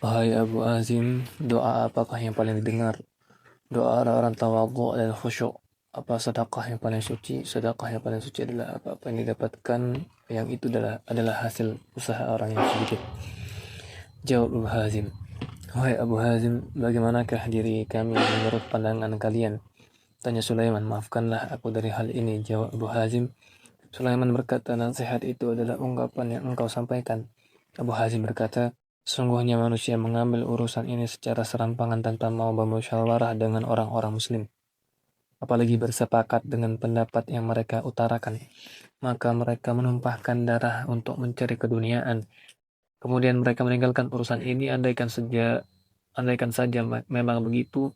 Wahai Abu Azim, doa apakah yang paling didengar? Doa orang-orang tawadhu dan khusyuk. Apa sedekah yang paling suci? Sedekah yang paling suci adalah apa yang didapatkan yang itu adalah hasil usaha orang yang sedikit. Jawab Abu Hazim. Wahai Abu Hazim, bagaimanakah diri kami menurut pandangan kalian? Tanya Sulaiman, maafkanlah aku dari hal ini. Jawab Abu Hazim. Sulaiman berkata, nasihat itu adalah ungkapan yang engkau sampaikan. Abu Hazim berkata, sungguhnya manusia mengambil urusan ini secara serampangan tanpa mau bermusyawarah dengan orang-orang muslim. Apalagi bersepakat dengan pendapat yang mereka utarakan. Maka mereka menumpahkan darah untuk mencari keduniaan. Kemudian mereka meninggalkan urusan ini, andaikan saja memang begitu,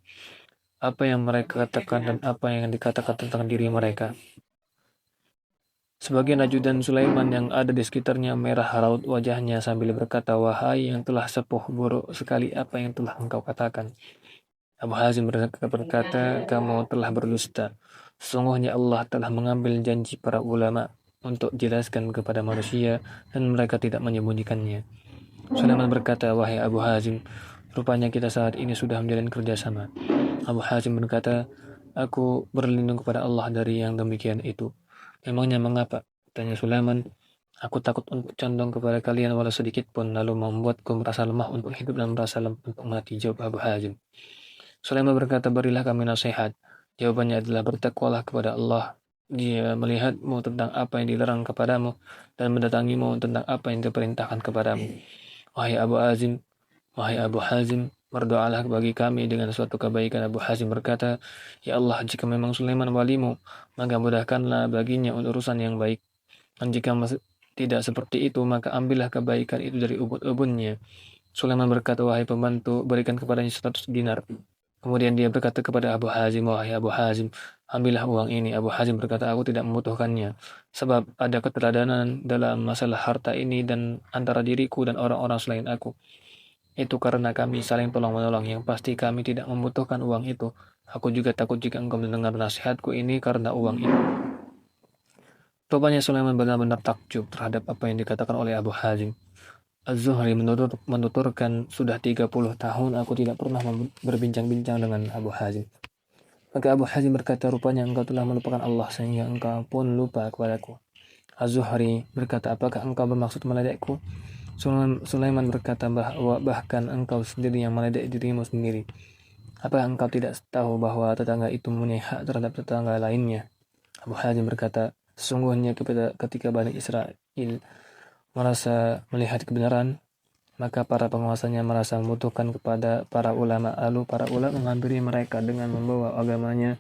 apa yang mereka katakan dan apa yang dikatakan tentang diri mereka. Sebagian ajudan Sulaiman yang ada di sekitarnya merah raut wajahnya sambil berkata, wahai yang telah sepuh, buruk sekali apa yang telah engkau katakan. Abu Hazim berkata, kamu telah berdusta. Sesungguhnya Allah telah mengambil janji para ulama untuk jelaskan kepada manusia dan mereka tidak menyembunyikannya. Sulaiman berkata, wahai Abu Hazim, rupanya kita saat ini sudah menjalin kerjasama. Abu Hazim berkata, aku berlindung kepada Allah dari yang demikian itu. Memangnya mengapa? Tanya Sulaiman. Aku takut untuk condong kepada kalian walau sedikit pun, lalu membuatku merasa lemah untuk hidup dan merasa lemah untuk mati. Jawab Abu Hazim. Sulaiman berkata, berilah kami nasihat. Jawabannya adalah bertakwalah kepada Allah. Dia melihatmu tentang apa yang dilarang kepadamu dan mendatangimu tentang apa yang diperintahkan kepadamu. Wahai Abu Hazim, wahai Abu Hazim, berdoalah bagi kami dengan suatu kebaikan. Abu Hazim berkata, ya Allah, jika memang Sulaiman walimu, maka mudahkanlah baginya urusan yang baik. Dan jika tidak seperti itu, maka ambillah kebaikan itu dari ubun-ubunnya. Sulaiman berkata, wahai pembantu, berikan kepadanya 100 dinar. Kemudian dia berkata kepada Abu Hazim, wahai Abu Hazim, ambillah uang ini. Abu Hazim berkata, aku tidak membutuhkannya. Sebab ada keteladanan dalam masalah harta ini dan antara diriku dan orang-orang selain aku. Itu karena kami saling tolong-menolong, yang pasti kami tidak membutuhkan uang itu. Aku juga takut jika engkau mendengar nasihatku ini karena uang itu. Rupanya Sulaiman benar-benar takjub terhadap apa yang dikatakan oleh Abu Hazim. Az-Zuhri menuturkan, sudah 30 tahun aku tidak pernah berbincang-bincang dengan Abu Hazim. Maka Abu Hazim berkata, rupanya engkau telah melupakan Allah sehingga engkau pun lupa kepadaku. Az-Zuhri berkata, apakah engkau bermaksud meledekku? Sulaiman berkata, bahkan engkau sendiri yang meledek dirimu sendiri. Apakah engkau tidak tahu bahwa tetangga itu mempunyai hak terhadap tetangga lainnya? Abu Hazim berkata, sesungguhnya ketika Bani Israel merasa melihat kebenaran, maka para penguasanya merasa membutuhkan kepada para ulama. Lalu para ulama menghampiri mereka dengan membawa agamanya.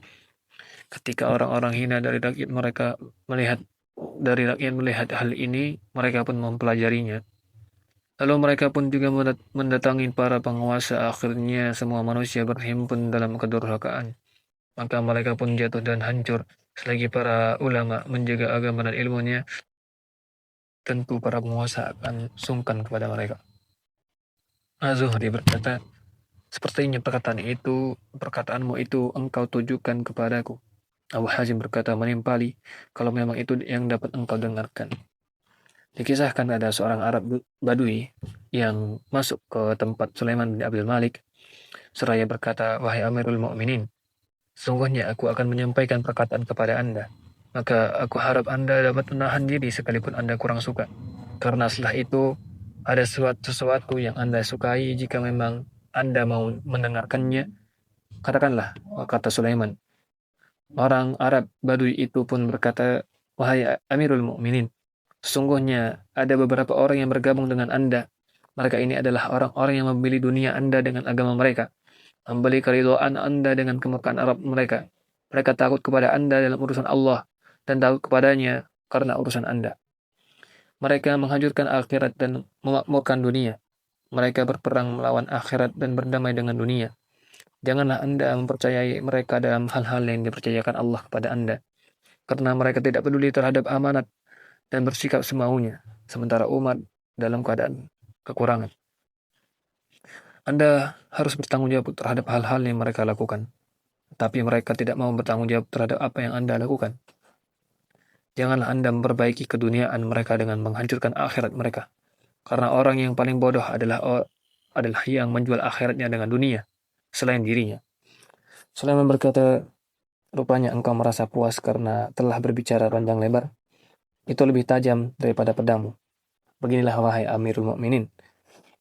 Ketika orang-orang hina dari rakyat melihat hal ini, mereka pun mempelajarinya. Lalu mereka pun juga mendatangi para penguasa. Akhirnya semua manusia berhimpun dalam kedurhakaan. Maka mereka pun jatuh dan hancur. Selagi para ulama menjaga agama dan ilmunya, tentu para penguasa akan sungkan kepada mereka. Az-Zuhri berkata, sepertinya perkataanmu itu engkau tujukan kepadaku. Abu Hazim berkata, menimpali, kalau memang itu yang dapat engkau dengarkan. Dikisahkan ada seorang Arab Badui yang masuk ke tempat Sulaiman bin Abdul Malik. Seraya berkata, wahai Amirul Mukminin, sungguhnya aku akan menyampaikan perkataan kepada Anda. Maka aku harap Anda dapat menahan diri sekalipun Anda kurang suka. Karena setelah itu, ada sesuatu yang Anda sukai. Jika memang Anda mau mendengarkannya, katakanlah, kata Sulaiman. Orang Arab Badui itu pun berkata, wahai Amirul Mukminin, sesungguhnya ada beberapa orang yang bergabung dengan Anda. Mereka ini adalah orang-orang yang membeli dunia Anda dengan agama mereka, membeli keridhaan Anda dengan kemurkaan Arab mereka. Mereka takut kepada Anda dalam urusan Allah dan takut kepadanya karena urusan Anda. Mereka menghancurkan akhirat dan memakmurkan dunia. Mereka berperang melawan akhirat dan berdamai dengan dunia. Janganlah Anda mempercayai mereka dalam hal-hal yang dipercayakan Allah kepada Anda, karena mereka tidak peduli terhadap amanat dan bersikap semaunya, sementara umat dalam keadaan kekurangan. Anda harus bertanggung jawab terhadap hal-hal yang mereka lakukan, tapi mereka tidak mau bertanggung jawab terhadap apa yang Anda lakukan. Janganlah Anda memperbaiki keduniaan mereka dengan menghancurkan akhirat mereka, karena orang yang paling bodoh adalah adalah yang menjual akhiratnya dengan dunia selain dirinya. Sulaiman berkata, rupanya engkau merasa puas karena telah berbicara panjang lebar. Itu lebih tajam daripada pedangmu. Beginilah wahai Amirul Mukminin.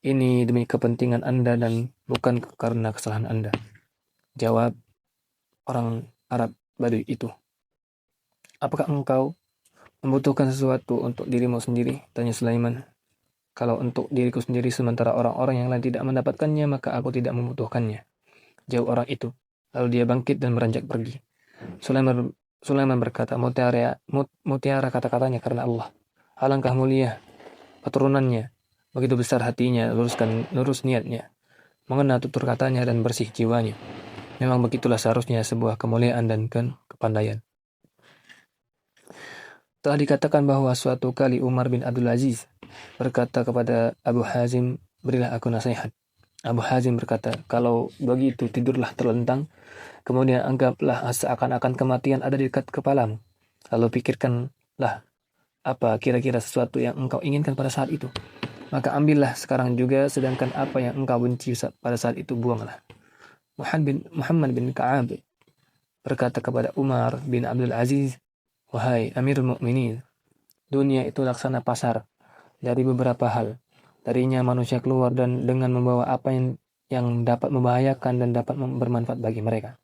Ini demi kepentingan Anda dan bukan karena kesalahan Anda. Jawab orang Arab Baduy itu. Apakah engkau membutuhkan sesuatu untuk dirimu sendiri? Tanya Sulaiman. Kalau untuk diriku sendiri sementara orang-orang yang lain tidak mendapatkannya, maka aku tidak membutuhkannya. Jawab orang itu. Lalu dia bangkit dan beranjak pergi. Sulaiman berkata, mutiara kata-katanya karena Allah. Alangkah mulia keturunannya. Begitu besar hatinya, lurus niatnya. Mengena tutur katanya dan bersih jiwanya. Memang begitulah seharusnya sebuah kemuliaan dan kepandaian. Telah dikatakan bahwa suatu kali Umar bin Abdul Aziz berkata kepada Abu Hazim, berilah aku nasihat. Abu Hazim berkata, kalau begitu tidurlah terlentang, kemudian anggaplah seakan-akan kematian ada di dekat kepalamu. Lalu pikirkanlah apa kira-kira sesuatu yang engkau inginkan pada saat itu. Maka ambillah sekarang juga, sedangkan apa yang engkau benci pada saat itu buanglah. Muhammad bin Ka'ab berkata kepada Umar bin Abdul Aziz, wahai Amirul Mukminin, dunia itu laksana pasar dari beberapa hal. Darinya manusia keluar dan dengan membawa apa yang dapat membahayakan dan dapat bermanfaat bagi mereka.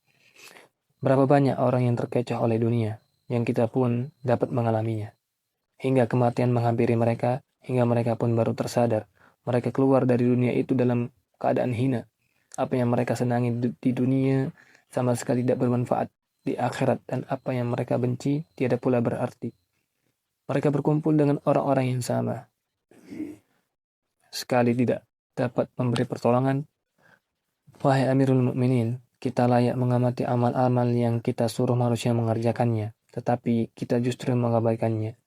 Berapa banyak orang yang terkecoh oleh dunia, yang kita pun dapat mengalaminya. Hingga kematian menghampiri mereka, hingga mereka pun baru tersadar. Mereka keluar dari dunia itu dalam keadaan hina. Apa yang mereka senangi di dunia sama sekali tidak bermanfaat di akhirat, dan apa yang mereka benci tiada pula berarti. Mereka berkumpul dengan orang-orang yang sama. Sekali tidak dapat memberi pertolongan. Wahai Amirul Mukminin, kita layak mengamati amal-amal yang kita suruh manusia mengerjakannya, tetapi kita justru mengabaikannya.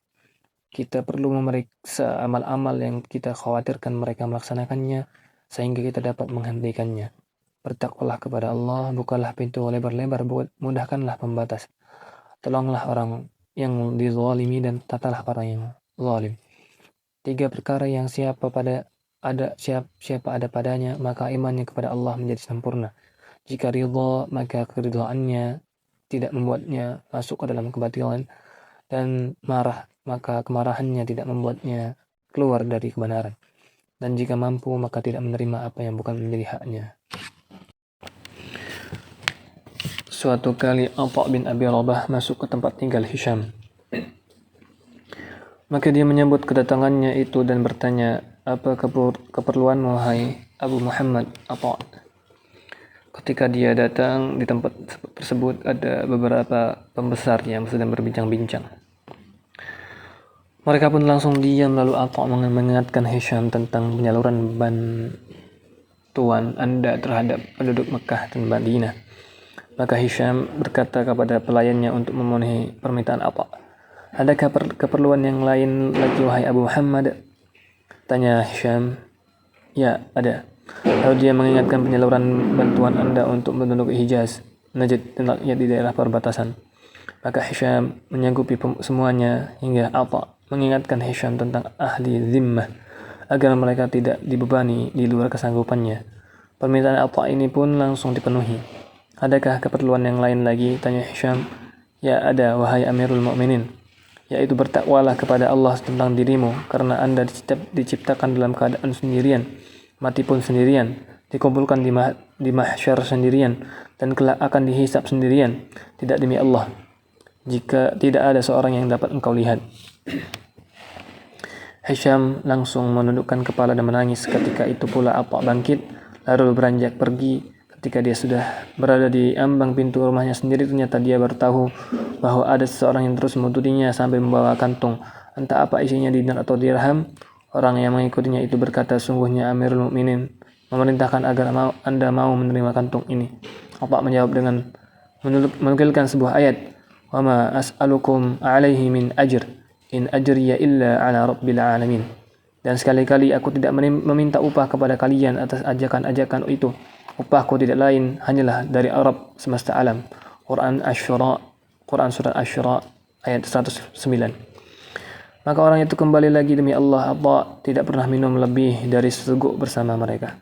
Kita perlu memeriksa amal-amal yang kita khawatirkan mereka melaksanakannya, sehingga kita dapat menghentikannya. Bertakwalah kepada Allah, bukalah pintu lebar-lebar, mudahkanlah pembatas. Tolonglah orang yang dizalimi dan tatalah orang yang zalim. 3 perkara yang siapa ada padanya, maka imannya kepada Allah menjadi sempurna. Jika ridha, maka keridhaannya tidak membuatnya masuk ke dalam kebatilan, dan marah, maka kemarahannya tidak membuatnya keluar dari kebenaran. Dan jika mampu, maka tidak menerima apa yang bukan menjadi haknya. Suatu kali Atha bin Abi Rabah masuk ke tempat tinggal Hisham. Maka dia menyambut kedatangannya itu dan bertanya, apa keperluanmu, hai Abu Muhammad Atha? Ketika dia datang, di tempat tersebut ada beberapa pembesar yang sedang berbincang-bincang. Mereka pun langsung diam, lalu Atha mengingatkan Hisham tentang penyaluran bantuan Anda terhadap penduduk Mekah dan Madinah. Maka Hisham berkata kepada pelayannya untuk memenuhi permintaan Atha. Adakah keperluan yang lain lagi, wahai Abu Muhammad? Tanya Hisham. Ya, ada. Lalu dia mengingatkan penyaluran bantuan Anda untuk penduduk Hijaz, Najd, dan rakyat di daerah perbatasan. Maka Hisham menyanggupi semuanya, hingga Atha mengingatkan Hisham tentang ahli zimmah, agar mereka tidak dibebani di luar kesanggupannya. Permintaan Atha ini pun langsung dipenuhi. Adakah keperluan yang lain lagi? Tanya Hisham. Ya, ada, wahai Amirul Mukminin, yaitu bertakwalah kepada Allah tentang dirimu, karena Anda diciptakan dalam keadaan sendirian, mati pun sendirian, dikumpulkan di mahsyar sendirian, dan kelak akan dihisap sendirian, tidak demi Allah, jika tidak ada seorang yang dapat engkau lihat. Hisham langsung menundukkan kepala dan menangis. Ketika itu pula Atha bangkit, lalu beranjak pergi. Ketika dia sudah berada di ambang pintu rumahnya sendiri, ternyata dia baru tahu bahwa ada seseorang yang terus menuntutinya sampai membawa kantung, entah apa isinya, dinar atau dirham. Orang yang mengikutinya itu berkata, sungguhnya Amirul Mukminin memerintahkan agar Anda mau menerima kantung ini. Atha menjawab dengan menukilkan sebuah ayat, wa ma as'alukum alaihi min ajr, in ajriya illa ala rabbil alamin. Dan sekali-kali aku tidak meminta upah kepada kalian atas ajakan-ajakan itu. Upahku tidak lain hanyalah dari Arab semesta alam. Quran Surat Asy-Syura ayat 109. Maka orang itu kembali lagi, demi Allah, Atha tidak pernah minum lebih dari seteguk bersama mereka.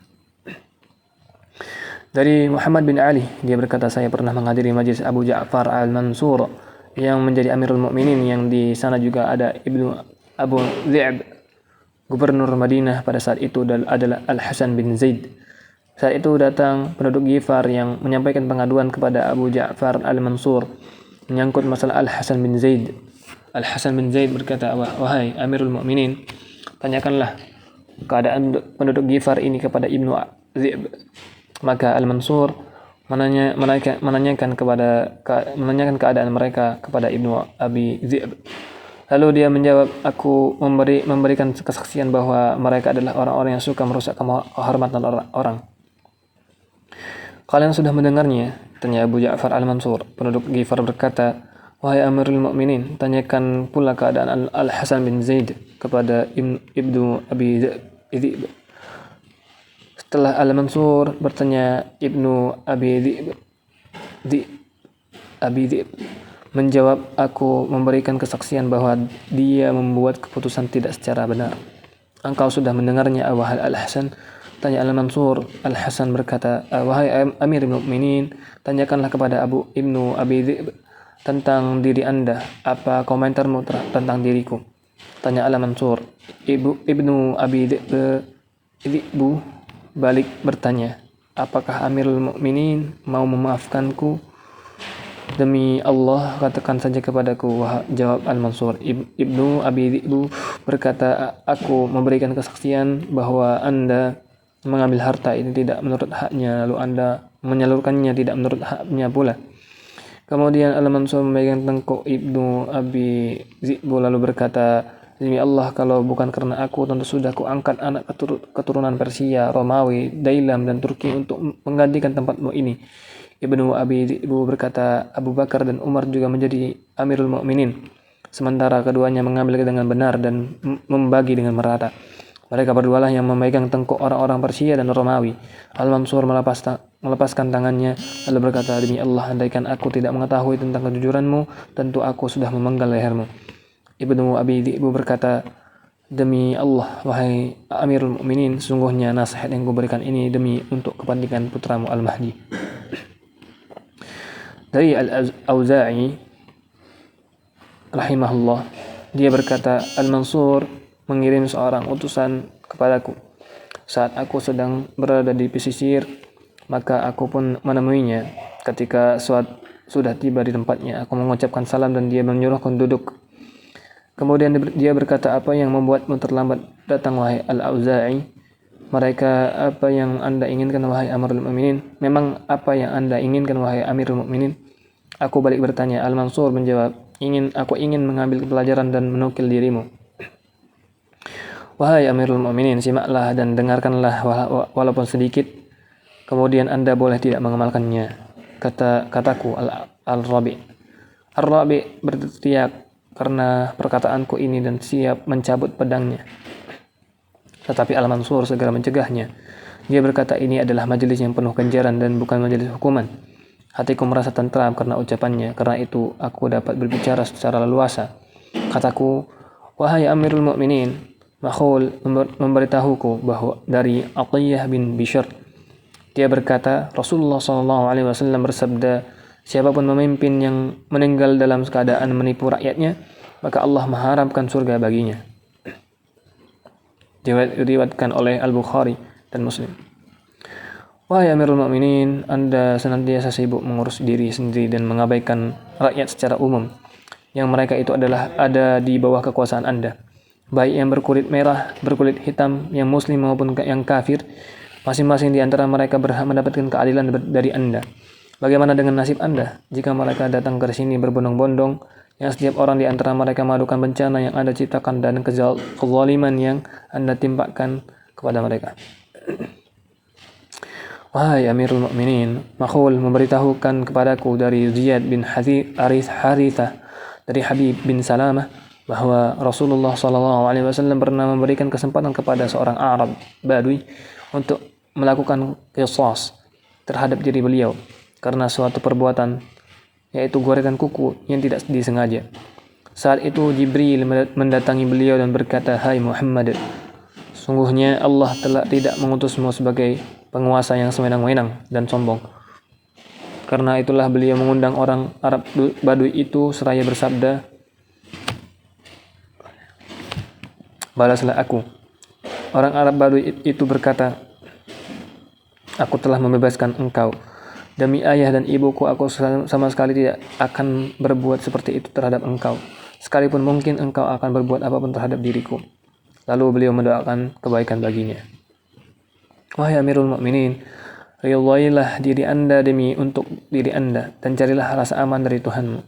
Dari Muhammad bin Ali, dia berkata, saya pernah menghadiri majlis Abu Ja'far al-Mansur yang menjadi Amirul Mukminin, yang di sana juga ada Ibnu Abu Dhi'b, gubernur Madinah pada saat itu adalah Al-Hasan bin Zaid. Saat itu datang penduduk Ghifar yang menyampaikan pengaduan kepada Abu Ja'far al-Mansur menyangkut masalah Al-Hasan bin Zaid. Al-Hasan bin Zaid berkata, wahai Amirul Mukminin, tanyakanlah keadaan penduduk Ghifar ini kepada Ibnu Dhi'b. Maka Al-Mansur menanyakan keadaan mereka kepada Ibnu Abi Dhi'b. Lalu dia menjawab, aku memberikan kesaksian bahwa mereka adalah orang-orang yang suka merusak kehormatan orang. Kalian sudah mendengarnya? Tanya Abu Ja'far Al-Mansur. Penduduk Ghifar berkata, wahai Amirul Mukminin, tanyakan pula keadaan Al-Hasan bin Zaid kepada Ibnu Abi Dhi'b. Setelah Al-Mansur bertanya, Ibnu Abi Dhi'b menjawab, aku memberikan kesaksian bahwa dia membuat keputusan tidak secara benar. Engkau sudah mendengarnya, wahai Al-Hasan? Tanya Al-Mansur. Al-Hasan berkata, wahai Amirul Mukminin, tanyakanlah kepada Ibnu Abi Dhi'b tentang diri Anda. Apa komentarmu tentang diriku? Tanya Al-Mansur. Ibnu Abi Dhi'b balik bertanya, apakah Amirul Mukminin mau memaafkanku? Demi Allah, katakan saja kepadaku, jawab Al-Mansur. Ibnu Abi Dhi'b berkata, aku memberikan kesaksian bahwa Anda mengambil harta ini tidak menurut haknya, lalu Anda menyalurkannya tidak menurut haknya pula. Kemudian Al-Mansur memegang tengkuk Ibnu Abi Dhi'b lalu berkata, demi Allah, kalau bukan karena aku, tentu sudah ku angkat anak keturunan Persia, Romawi, Dailam, dan Turki untuk menggantikan tempatmu ini. Ibnu Abi Dhi'b berkata, Abu Bakar dan Umar juga menjadi Amirul Mukminin, sementara keduanya mengambil dengan benar dan membagi dengan merata. Mereka berdualah yang memegang tengkuk orang-orang Persia dan Romawi. Al-Mansur melepaskan tangannya lalu berkata, demi Allah, andaikan aku tidak mengetahui tentang kejujuranmu, tentu aku sudah memenggal lehermu. Ibnu Abi Dhi'b berkata, demi Allah, wahai Amirul Mukminin, sungguhnya nasihat yang kuberikan ini demi untuk kepentingan putramu Al-Mahdi. Dari Al-Auza'i rahimahullah, dia berkata, Al-Mansur mengirim seorang utusan kepadaku saat aku sedang berada di pesisir, maka aku pun menemuinya. Ketika sudah tiba di tempatnya, aku mengucapkan salam dan dia menyuruhku duduk. Kemudian dia berkata, apa yang membuatmu terlambat datang, wahai Al-Auza'i? Mereka, apa yang Anda inginkan, wahai Amirul Mukminin? Memang apa yang Anda inginkan, wahai Amirul Mukminin? Aku balik bertanya. Al-Mansur menjawab, aku ingin mengambil pelajaran dan menukil dirimu. Wahai Amirul Mukminin, simaklah dan dengarkanlah walaupun sedikit, kemudian Anda boleh tidak mengamalkannya. Kataku Al-Rabi. Al-Rabi berteriak karena perkataanku ini dan siap mencabut pedangnya. Tetapi Al-Mansur segera mencegahnya. Dia berkata, ini adalah majelis yang penuh ganjaran dan bukan majelis hukuman. Hatiku merasa tentram karena ucapannya, karena itu aku dapat berbicara secara leluasa. Kataku, wahai Amirul Mukminin, Makhul memberitahuku bahwa dari Atiyah bin Bishr. Dia berkata, Rasulullah SAW bersabda, siapapun pemimpin yang meninggal dalam keadaan menipu rakyatnya, maka Allah mengharapkan surga baginya. Diriwayatkan oleh Al-Bukhari dan Muslim. Wahai Amirul Mukminin, Anda senantiasa sibuk mengurus diri sendiri dan mengabaikan rakyat secara umum, yang mereka itu ada di bawah kekuasaan Anda. Baik yang berkulit merah, berkulit hitam, yang muslim maupun yang kafir, masing-masing di antara mereka berhak mendapatkan keadilan dari Anda. Bagaimana dengan nasib Anda jika mereka datang ke sini berbondong-bondong, yang setiap orang di antara mereka memadukan bencana yang Anda ciptakan dan kezaliman yang Anda timpakan kepada mereka? Wahai Amirul Mukminin, Makhul memberitahukan kepadaku dari Ziyad bin Harithah dari Habib bin Salamah bahwa Rasulullah SAW pernah memberikan kesempatan kepada seorang Arab Badui untuk melakukan qisas terhadap diri beliau karena suatu perbuatan, yaitu goresan kuku yang tidak disengaja. Saat itu Jibril mendatangi beliau dan berkata, hai Muhammad, sungguhnya Allah tidak mengutusmu sebagai penguasa yang sewenang-wenang dan sombong. Karena itulah beliau mengundang orang Arab Badui itu seraya bersabda, "Balaslah aku." Orang Arab Badui itu berkata, "Aku telah membebaskan engkau. Demi ayah dan ibuku, aku sama sekali tidak akan berbuat seperti itu terhadap engkau. Sekalipun mungkin engkau akan berbuat apapun terhadap diriku." Lalu beliau mendoakan kebaikan baginya. "Wahai Amirul Mukminin, ridhoilah diri Anda untuk diri Anda, dan carilah rasa aman dari Tuhanmu.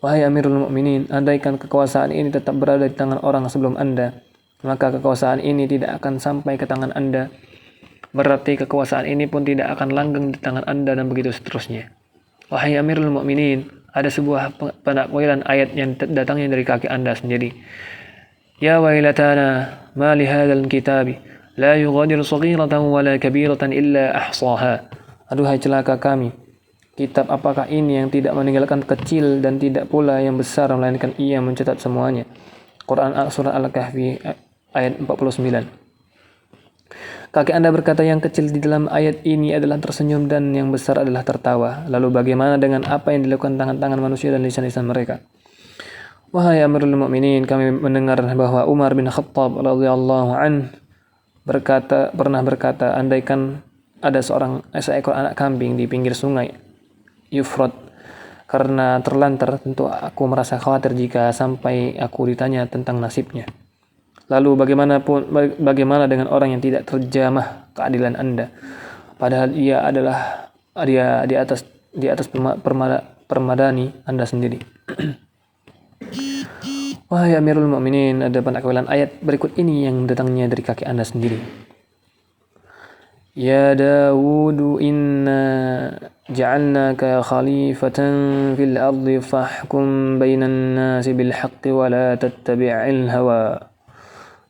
Wahai Amirul Mukminin, andaikan kekuasaan ini tetap berada di tangan orang sebelum Anda, maka kekuasaan ini tidak akan sampai ke tangan Anda. Berarti kekuasaan ini pun tidak akan langgeng di tangan Anda, dan begitu seterusnya. Wahai Amirul Mukminin, ada sebuah penakwilan ayat yang datangnya dari kaki Anda sendiri. Ya wailatana, ma li hadzal kitabi, la yughadiru saghiratan wala kabiratan illa ahsaha. Aduhai celaka kami. Kitab apakah ini yang tidak meninggalkan kecil dan tidak pula yang besar, melainkan ia mencatat semuanya. Quran Surah Al-Kahfi ayat 49. Kaki Anda berkata yang kecil di dalam ayat ini adalah tersenyum dan yang besar adalah tertawa. Lalu bagaimana dengan apa yang dilakukan tangan-tangan manusia dan lisan-lisan mereka? Wahai Amirul Mukminin, kami mendengar bahwa Umar bin Khattab radhiyallahu an pernah berkata, andaikan ada seekor anak kambing di pinggir sungai Yufrat karena terlantar, tentu aku merasa khawatir jika sampai aku ditanya tentang nasibnya. Lalu bagaimana dengan orang yang tidak terjamah keadilan Anda, padahal dia di atas permadani Anda sendiri. Wahai Amirul Mukminin, ada penakwilan ayat berikut ini yang datangnya dari kaki Anda sendiri. Ya Dawud, inna ja'alnaka khalifatan fil ardi fahkum bainan nasi bil haqqi wa la tattabi'il hawa.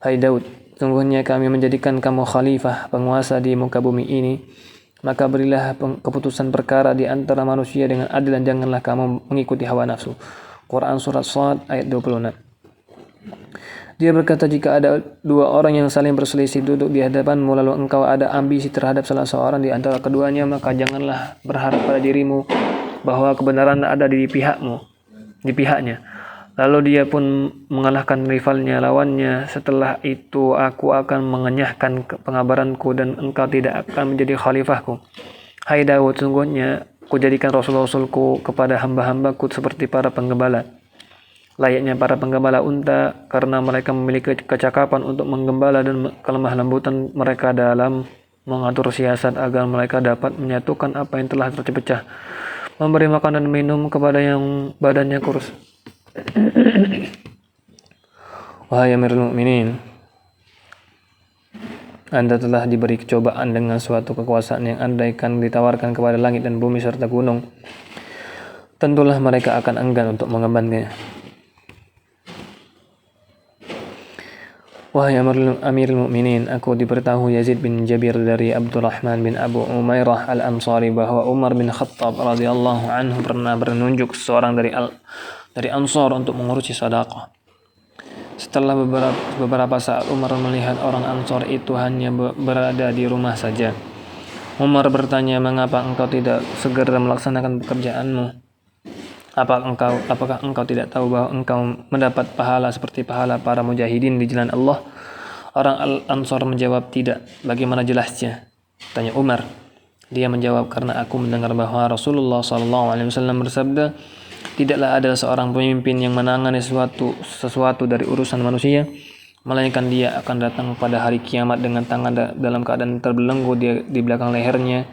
Hai Daud, sungguhnya kami menjadikan kamu khalifah, penguasa di muka bumi ini. Maka berilah keputusan perkara di antara manusia dengan adil dan janganlah kamu mengikuti hawa nafsu. Quran Surat Shad ayat 26. Dia berkata, jika ada dua orang yang saling berselisih duduk di hadapanmu, lalu engkau ada ambisi terhadap salah seorang di antara keduanya, maka janganlah berharap pada dirimu bahwa kebenaran ada di pihaknya. Lalu dia pun mengalahkan rivalnya, lawannya. Setelah itu aku akan mengenyahkan pengabaranku dan engkau tidak akan menjadi khalifahku. Hai Daud, sungguhnya ku jadikan rasul-rasulku kepada hamba-hambaku seperti para penggembala. Layaknya para penggembala unta, karena mereka memiliki kecakapan untuk menggembala dan kelemah lembutan mereka dalam mengatur siasat agar mereka dapat menyatukan apa yang telah terpecah, memberi makan dan minum kepada yang badannya kurus. Wahai Amirul Mukminin, Anda telah diberi cobaan dengan suatu kekuasaan yang andaikan ditawarkan kepada langit dan bumi serta gunung, tentulah mereka akan enggan untuk mengembannya. Wahai Amirul Mukminin, aku diberitahu Yazid bin Jabir dari Abdurrahman bin Abu Umairah Al-Ansari bahwa Umar bin Khattab radhiyallahu anhu pernah menunjuk seorang dari Ansar untuk mengurusi sedekah. Setelah beberapa saat Umar melihat orang Ansar itu hanya berada di rumah saja. Umar bertanya, "Mengapa engkau tidak segera melaksanakan pekerjaanmu? Apakah engkau tidak tahu bahwa engkau mendapat pahala seperti pahala para mujahidin di jalan Allah?" Orang Ansar menjawab, "Tidak." "Bagaimana jelasnya?" tanya Umar. Dia menjawab, "Karena aku mendengar bahwa Rasulullah SAW bersabda, tidaklah ada seorang pemimpin yang menangani sesuatu dari urusan manusia, melainkan dia akan datang pada hari kiamat dengan tangan dalam keadaan terbelenggu di belakang lehernya,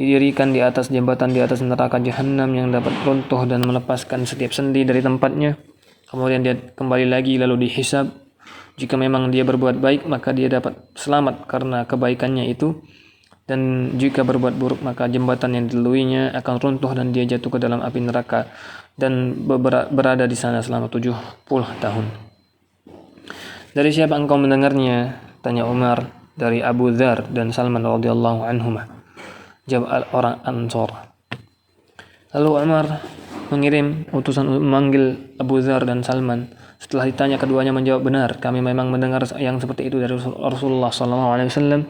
didirikan di atas jembatan di atas neraka Jahannam yang dapat runtuh dan melepaskan setiap sendi dari tempatnya. Kemudian dia kembali lagi lalu dihisab. Jika memang dia berbuat baik, maka dia dapat selamat karena kebaikannya itu. Dan jika berbuat buruk, maka jembatan yang dilaluinya akan runtuh dan dia jatuh ke dalam api neraka dan berada di sana selama 70 tahun. Dari siapa engkau mendengarnya? Tanya Umar. Dari Abu Dzar dan Salman radhiyallahu anhuma. Jawab orang Ansar. Lalu Umar mengirim utusan memanggil Abu Dzar dan Salman. Setelah ditanya, keduanya menjawab, "Benar, kami memang mendengar yang seperti itu dari Rasulullah SAW.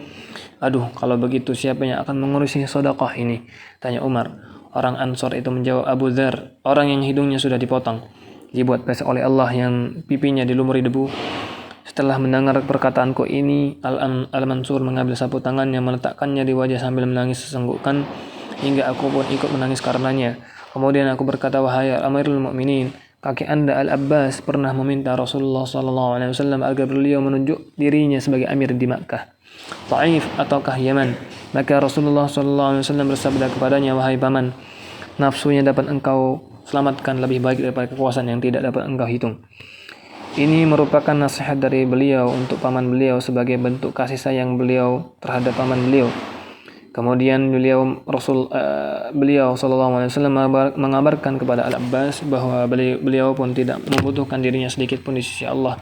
Aduh, kalau begitu siapa yang akan mengurusi sedekah ini? Tanya Umar. Orang Ansor itu menjawab, Abu Dzar, orang yang hidungnya sudah dipotong, dibuat pesek oleh Allah, yang pipinya dilumuri debu. Setelah mendengar perkataanku ini, Al-Mansur mengambil sapu tangannya, meletakkannya di wajah sambil menangis sesenggukan, hingga aku pun ikut menangis karenanya. Kemudian aku berkata, wahai Amirul Mukminin, kakek Anda Al-Abbas pernah meminta Rasulullah SAW agar beliau menunjuk dirinya sebagai amir di Makkah, Taif ataukah Yaman. Maka Rasulullah SAW bersabda kepadanya, wahai paman, nafsunya dapat engkau selamatkan lebih baik daripada kekuasaan yang tidak dapat engkau hitung. Ini merupakan nasihat dari beliau untuk paman beliau sebagai bentuk kasih sayang beliau terhadap paman beliau. Kemudian beliau SAW mengabarkan kepada Al-Abbas bahwa beliau pun tidak membutuhkan dirinya sedikit pun di sisi Allah.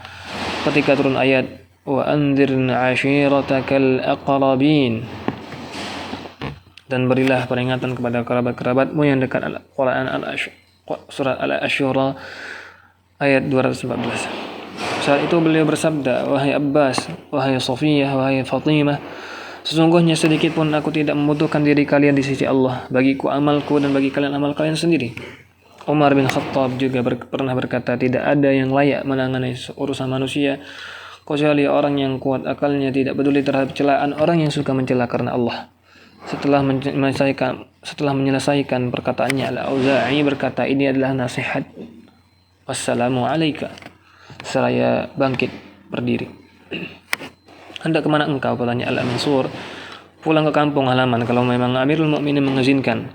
Ketika turun ayat wa anzir ashiratakal aqrabin, dan berilah peringatan kepada kerabat-kerabatmu yang dekat. Al-Quran surat Al-Asyura ayat 214. Saat itu beliau bersabda, wahai Abbas, wahai Safiyah, wahai Fatimah, sesungguhnya sedikit pun aku tidak membutuhkan diri kalian di sisi Allah. Bagiku amalku dan bagi kalian amal kalian sendiri. Umar bin Khattab juga pernah berkata, tidak ada yang layak menangani urusan manusia kecuali orang yang kuat akalnya, tidak peduli terhadap celaan orang yang suka mencela karena Allah. Setelah menyelesaikan perkataannya, Al-Auza'i berkata, ini adalah nasihat. Wassalamu alaika. Seraya bangkit berdiri. Hendak kemana engkau? Bertanya Al-Mansur. Pulang ke kampung halaman kalau memang Amirul Mukminin mengizinkan.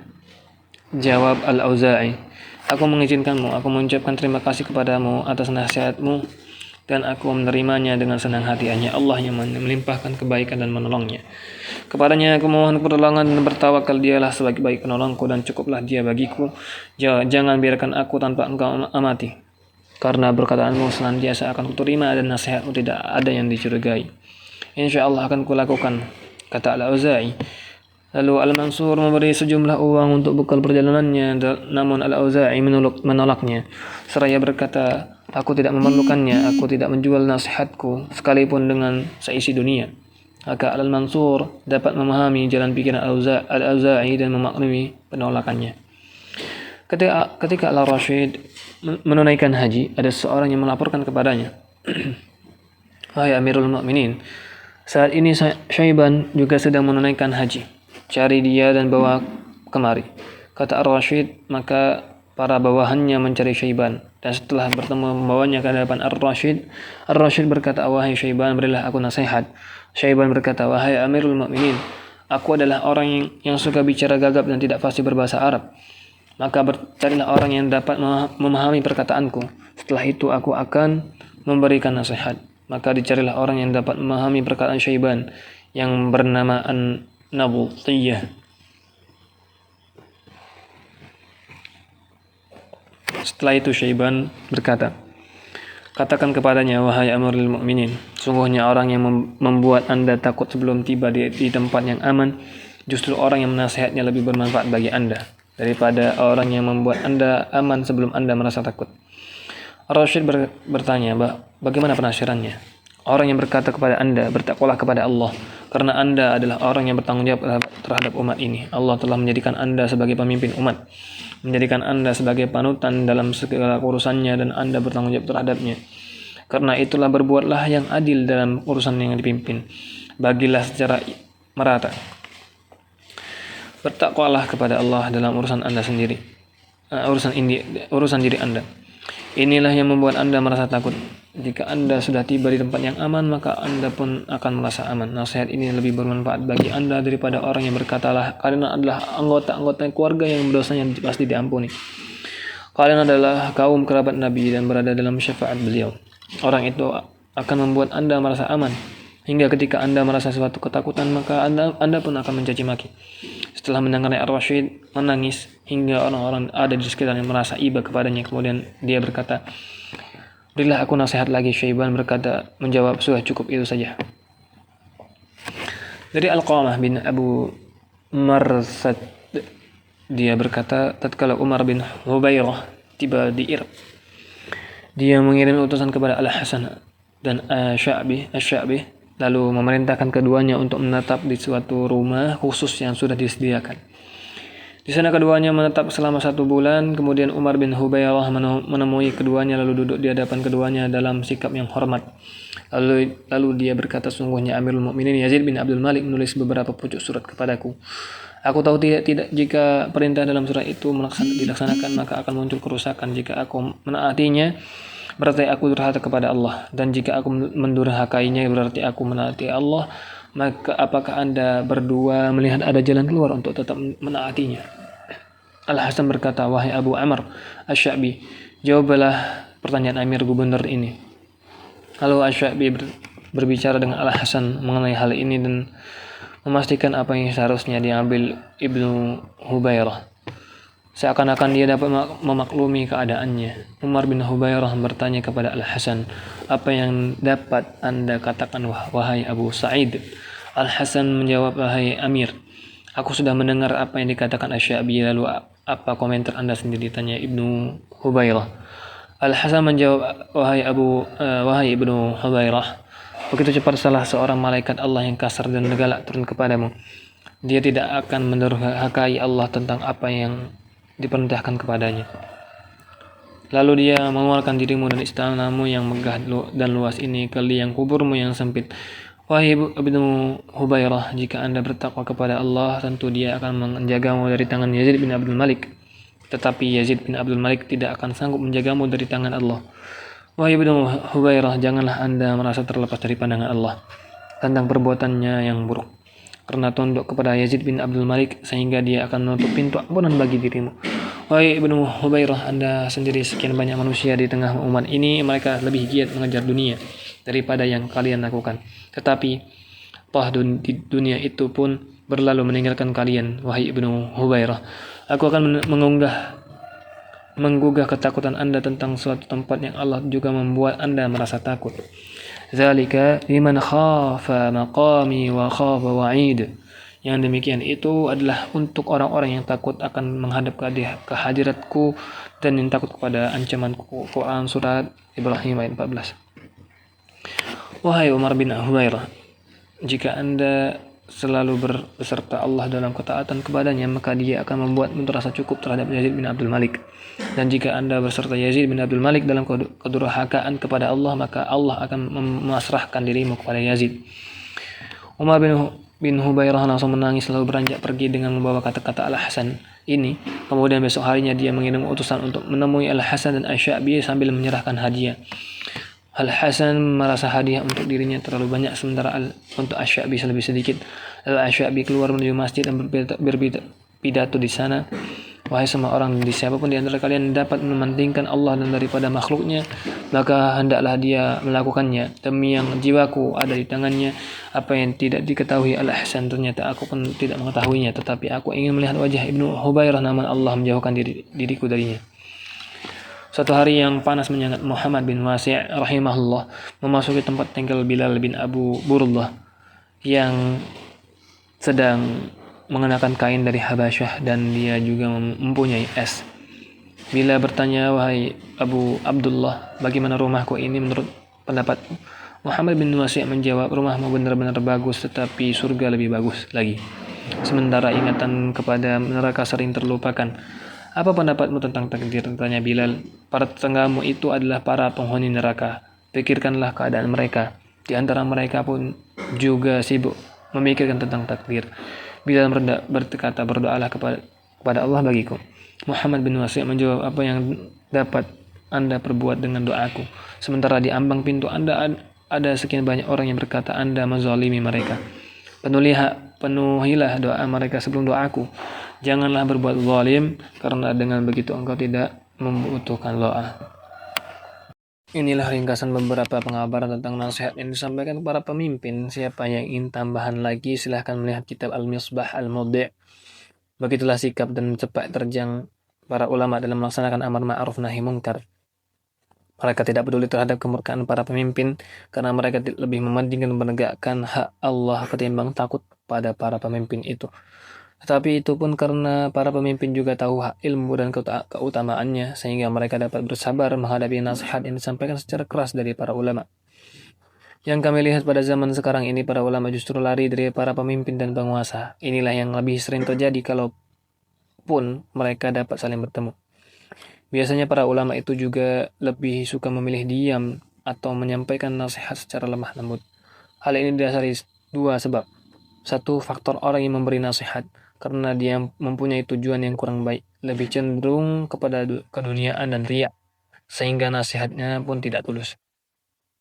Jawab Al-Auza'i, aku mengizinkanmu. Aku mengucapkan terima kasih kepadamu atas nasihatmu, dan aku menerimanya dengan senang hati. Hanya Allah yang melimpahkan kebaikan dan menolongnya. Kepadanya aku mohon pertolongan dan bertawakal. Dialah sebaik-baik penolongku dan cukuplah dia bagiku. Jangan biarkan aku tanpa engkau amati, karena perkataanmu senantiasa akan kuterima dan nasihatmu tidak ada yang dicurigai. Insya Allah akan kulakukan, kata Al-Auza'i. Lalu Al-Mansur memberi sejumlah uang untuk bekal perjalanannya, namun Al-Auza'i menolaknya. Seraya berkata, aku tidak memerlukannya, aku tidak menjual nasihatku sekalipun dengan seisi dunia. Maka Al-Mansur dapat memahami jalan pikiran Al-Auza'i dan memaklumi penolakannya. Ketika Al-Rashid menunaikan haji, ada seorang yang melaporkan kepadanya, wahai Amirul Mukminin, saat ini Syaiban juga sedang menunaikan haji. Cari dia dan bawa kemari. Kata Ar-Rashid, maka para bawahannya mencari Syaiban, dan setelah bertemu membawanya ke hadapan Ar-Rashid berkata, wahai Syaiban, berilah aku nasihat. Syaiban berkata, wahai Amirul Mukminin, aku adalah orang yang suka bicara gagap dan tidak fasih berbahasa Arab. Maka carilah orang yang dapat memahami perkataanku. Setelah itu aku akan memberikan nasihat. Maka dicarilah orang yang dapat memahami perkataan Syaiban, yang bernama An-Nabutiyah. Setelah itu Syaiban berkata, katakan kepadanya, wahai Amirul Mukminin, sungguhnya orang yang membuat Anda takut sebelum tiba di tempat yang aman, justru orang yang menasihatnya lebih bermanfaat bagi Anda daripada orang yang membuat Anda aman sebelum Anda merasa takut. Rashid bertanya, bagaimana penasirannya? Orang yang berkata kepada Anda, bertakwalah kepada Allah, karena Anda adalah orang yang bertanggung jawab terhadap umat ini. Allah telah menjadikan Anda sebagai pemimpin umat, menjadikan Anda sebagai panutan dalam segala urusannya, dan Anda bertanggung jawab terhadapnya. Karena itulah berbuatlah yang adil dalam urusan yang dipimpin. Bagilah secara merata. Bertakwalah kepada Allah dalam urusan Anda sendiri, urusan diri Anda. Inilah yang membuat Anda merasa takut. Jika Anda sudah tiba di tempat yang aman, maka Anda pun akan merasa aman. Nasihat ini lebih bermanfaat bagi Anda daripada orang yang berkatalah, kalian adalah anggota keluarga yang dosanya pasti diampuni. Kalian adalah kaum kerabat Nabi dan berada dalam syafaat beliau. Orang itu akan membuat Anda merasa aman. Hingga ketika Anda merasa suatu ketakutan, maka Anda pun akan mencaci maki. Setelah mendengarnya, Ar-Rashid menangis hingga orang-orang ada di sekitarnya merasa iba kepadanya. Kemudian dia berkata, berilah aku nasihat lagi. Syaiban menjawab, sudah cukup itu saja. Dari Al-Qamah bin Abu Marsad, dia berkata, tatkala Umar bin Hubairah tiba di Iraq, dia mengirim utusan kepada Al-Hasan dan Asy-Sya'bi lalu memerintahkan keduanya untuk menetap di suatu rumah khusus yang sudah disediakan. Di sana keduanya menetap selama 1 bulan. Kemudian Umar bin Hubairah menemui keduanya lalu duduk di hadapan keduanya dalam sikap yang hormat. Lalu dia berkata, sungguhnya Amirul Mukminin Yazid bin Abdul Malik menulis beberapa pucuk surat kepadaku. Aku tahu tidak jika perintah dalam surat itu dilaksanakan maka akan muncul kerusakan. Jika aku menaatinya berarti aku durhaka kepada Allah, dan jika aku mendurhakainya berarti aku menaati Allah. Maka apakah Anda berdua melihat ada jalan keluar untuk tetap menaatinya? Al-Hasan berkata, wahai Abu Amr Asy-Sya'bi, jawablah pertanyaan Amir Gubernur ini. Lalu Asy-Sya'bi berbicara dengan Al-Hasan mengenai hal ini dan memastikan apa yang seharusnya diambil Ibnu Hubairah. Seakan-akan dia dapat memaklumi keadaannya. Umar bin Hubairah bertanya kepada Al-Hasan, apa yang dapat Anda katakan wahai Abu Sa'id? Al-Hasan menjawab, wahai Amir, aku sudah mendengar apa yang dikatakan Asy-Sya'bi, lalu apa komentar Anda sendiri? Tanya Ibnu Hubairah. Al-Hasan menjawab, wahai Ibnu Hubairah, begitu cepat salah seorang malaikat Allah yang kasar dan galak turun kepadamu, dia tidak akan mendurhakai Allah tentang apa yang diperintahkan kepadanya. Lalu dia mengeluarkan dirimu dari istanamu yang megah dan luas ini ke liang kuburmu yang sempit. Wahai Ibnu Hubairah, jika Anda bertakwa kepada Allah, tentu Dia akan menjagamu dari tangan Yazid bin Abdul Malik. Tetapi Yazid bin Abdul Malik tidak akan sanggup menjagamu dari tangan Allah. Wahai Ibnu Hubairah, janganlah Anda merasa terlepas dari pandangan Allah tentang perbuatannya yang buruk, karena tunduk kepada Yazid bin Abdul Malik sehingga dia akan menutup pintu ampunan bagi dirimu. Wahai Ibnu Hubairah, Anda sendiri sekian banyak manusia di tengah umat ini, mereka lebih giat mengejar dunia daripada yang kalian lakukan. Tetapi toh di dunia itu pun berlalu meninggalkan kalian. Wahai Ibnu Hubairah, aku akan menggugah ketakutan Anda tentang suatu tempat yang Allah juga membuat Anda merasa takut. Zalika liman khafa maqami wa khafa wa'id. Yang demikian itu adalah untuk orang-orang yang takut akan menghadap ke hadiratku dan yang takut kepada ancamanku. Quran surat Ibrahim ayat 14. Wahai Umar bin Hubairah, jika Anda selalu berserta Allah dalam ketaatan kepadanya, maka Dia akan membuatmu terasa cukup terhadap Yazid bin Abdul Malik. Dan jika Anda berserta Yazid bin Abdul Malik dalam kedurhakaan kepada Allah, maka Allah akan memasrahkan dirimu kepada Yazid. Umar bin Hubairah langsung menangis lalu beranjak pergi dengan membawa kata-kata Al-Hasan ini. Kemudian besok harinya dia mengirim utusan untuk menemui Al-Hasan dan Asy-Sya'bi sambil menyerahkan hadiah. Al-Hasan merasa hadiah untuk dirinya terlalu banyak sementara untuk Asy-Sya'bi lebih sedikit. Lalu Asy-Sya'bi keluar menuju masjid dan berpidato di sana. Wahai semua orang, siapapun di antara kalian dapat mementingkan Allah dan daripada makhluknya, maka hendaklah dia melakukannya. Demi yang jiwaku ada di tangannya, apa yang tidak diketahui Al-Hasan ternyata aku pun tidak mengetahuinya, tetapi aku ingin melihat wajah Ibnu Hubairah, namun Allah menjauhkan diriku darinya. Suatu hari yang panas menyengat, Muhammad bin Wasi' rahimahullah memasuki tempat tinggal Bilal bin Abu Burdah yang sedang mengenakan kain dari Habasyah dan dia juga mempunyai es. Bila bertanya, wahai Abu Abdullah, bagaimana rumahku ini menurut pendapatmu? Muhammad bin Wasi' menjawab, rumahmu benar-benar bagus, tetapi surga lebih bagus lagi. Sementara ingatan kepada neraka sering terlupakan. Apa pendapatmu tentang takdir? Tanya Bilal. Para tetanggamu itu adalah para penghuni neraka. Pikirkanlah keadaan mereka. Di antara mereka pun juga sibuk memikirkan tentang takdir. Bilal berkata, berdoalah kepada Allah bagiku. Muhammad bin Wasi' menjawab, apa yang dapat Anda perbuat dengan doaku? Sementara di ambang pintu Anda ada sekian banyak orang yang berkata Anda menzalimi mereka. Penuhilah doa mereka sebelum doaku. Janganlah berbuat zalim, karena dengan begitu engkau tidak membutuhkan doa. Inilah ringkasan beberapa pengabaran tentang nasihat yang disampaikan para pemimpin. Siapa yang ingin tambahan lagi, silahkan melihat kitab Al-Misbah Al-Mudhi'. Begitulah sikap dan cepat terjang para ulama dalam melaksanakan amar ma'ruf nahi munkar. Mereka tidak peduli terhadap kemurkaan para pemimpin, karena mereka lebih mementingkan menegakkan hak Allah ketimbang takut pada para pemimpin itu. Tetapi itu pun karena para pemimpin juga tahu hak ilmu dan keutamaannya, sehingga mereka dapat bersabar menghadapi nasihat yang disampaikan secara keras dari para ulama. Yang kami lihat pada zaman sekarang ini, para ulama justru lari dari para pemimpin dan penguasa. Inilah yang lebih sering terjadi kalaupun mereka dapat saling bertemu. Biasanya para ulama itu juga lebih suka memilih diam atau menyampaikan nasihat secara lemah lembut. Hal ini didasari dua sebab. Satu, faktor orang yang memberi nasihat karena dia mempunyai tujuan yang kurang baik, lebih cenderung kepada keduniaan dan riak, sehingga nasihatnya pun tidak tulus.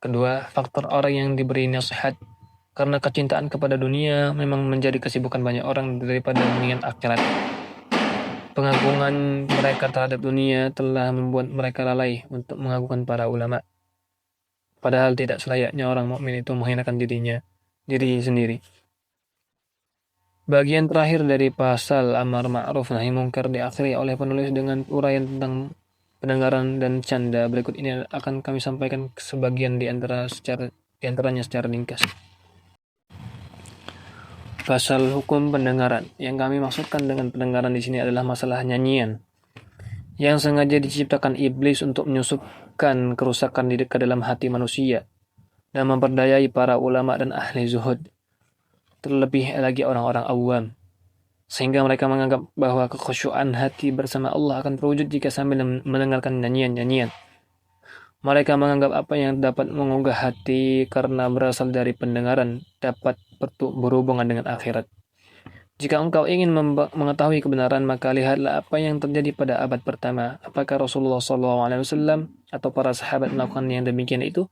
Kedua, faktor orang yang diberi nasihat karena kecintaan kepada dunia memang menjadi kesibukan banyak orang daripada mengingat akhirat. Pengagungan mereka terhadap dunia telah membuat mereka lalai untuk mengagungkan para ulama. Padahal tidak selayaknya orang mukmin itu menghinakan diri sendiri. Bagian terakhir dari pasal Amar Ma'ruf Nahi Munkar diakhiri oleh penulis dengan uraian tentang pendengaran dan canda. Berikut ini akan kami sampaikan sebagian di antaranya secara ringkas. Pasal hukum pendengaran. Yang kami maksudkan dengan pendengaran di sini adalah masalah nyanyian yang sengaja diciptakan iblis untuk menyusupkan kerusakan di dalam hati manusia dan memperdayai para ulama dan ahli zuhud, terlebih lagi orang-orang awam, sehingga mereka menganggap bahwa kekhusyuan hati bersama Allah akan terwujud jika sambil mendengarkan nyanyian-nyanyian. Mereka menganggap apa yang dapat menggugah hati karena berasal dari pendengaran dapat berhubungan dengan akhirat. Jika engkau ingin mengetahui kebenaran, maka lihatlah apa yang terjadi pada abad pertama. Apakah Rasulullah SAW atau para sahabat melakukan yang demikian itu?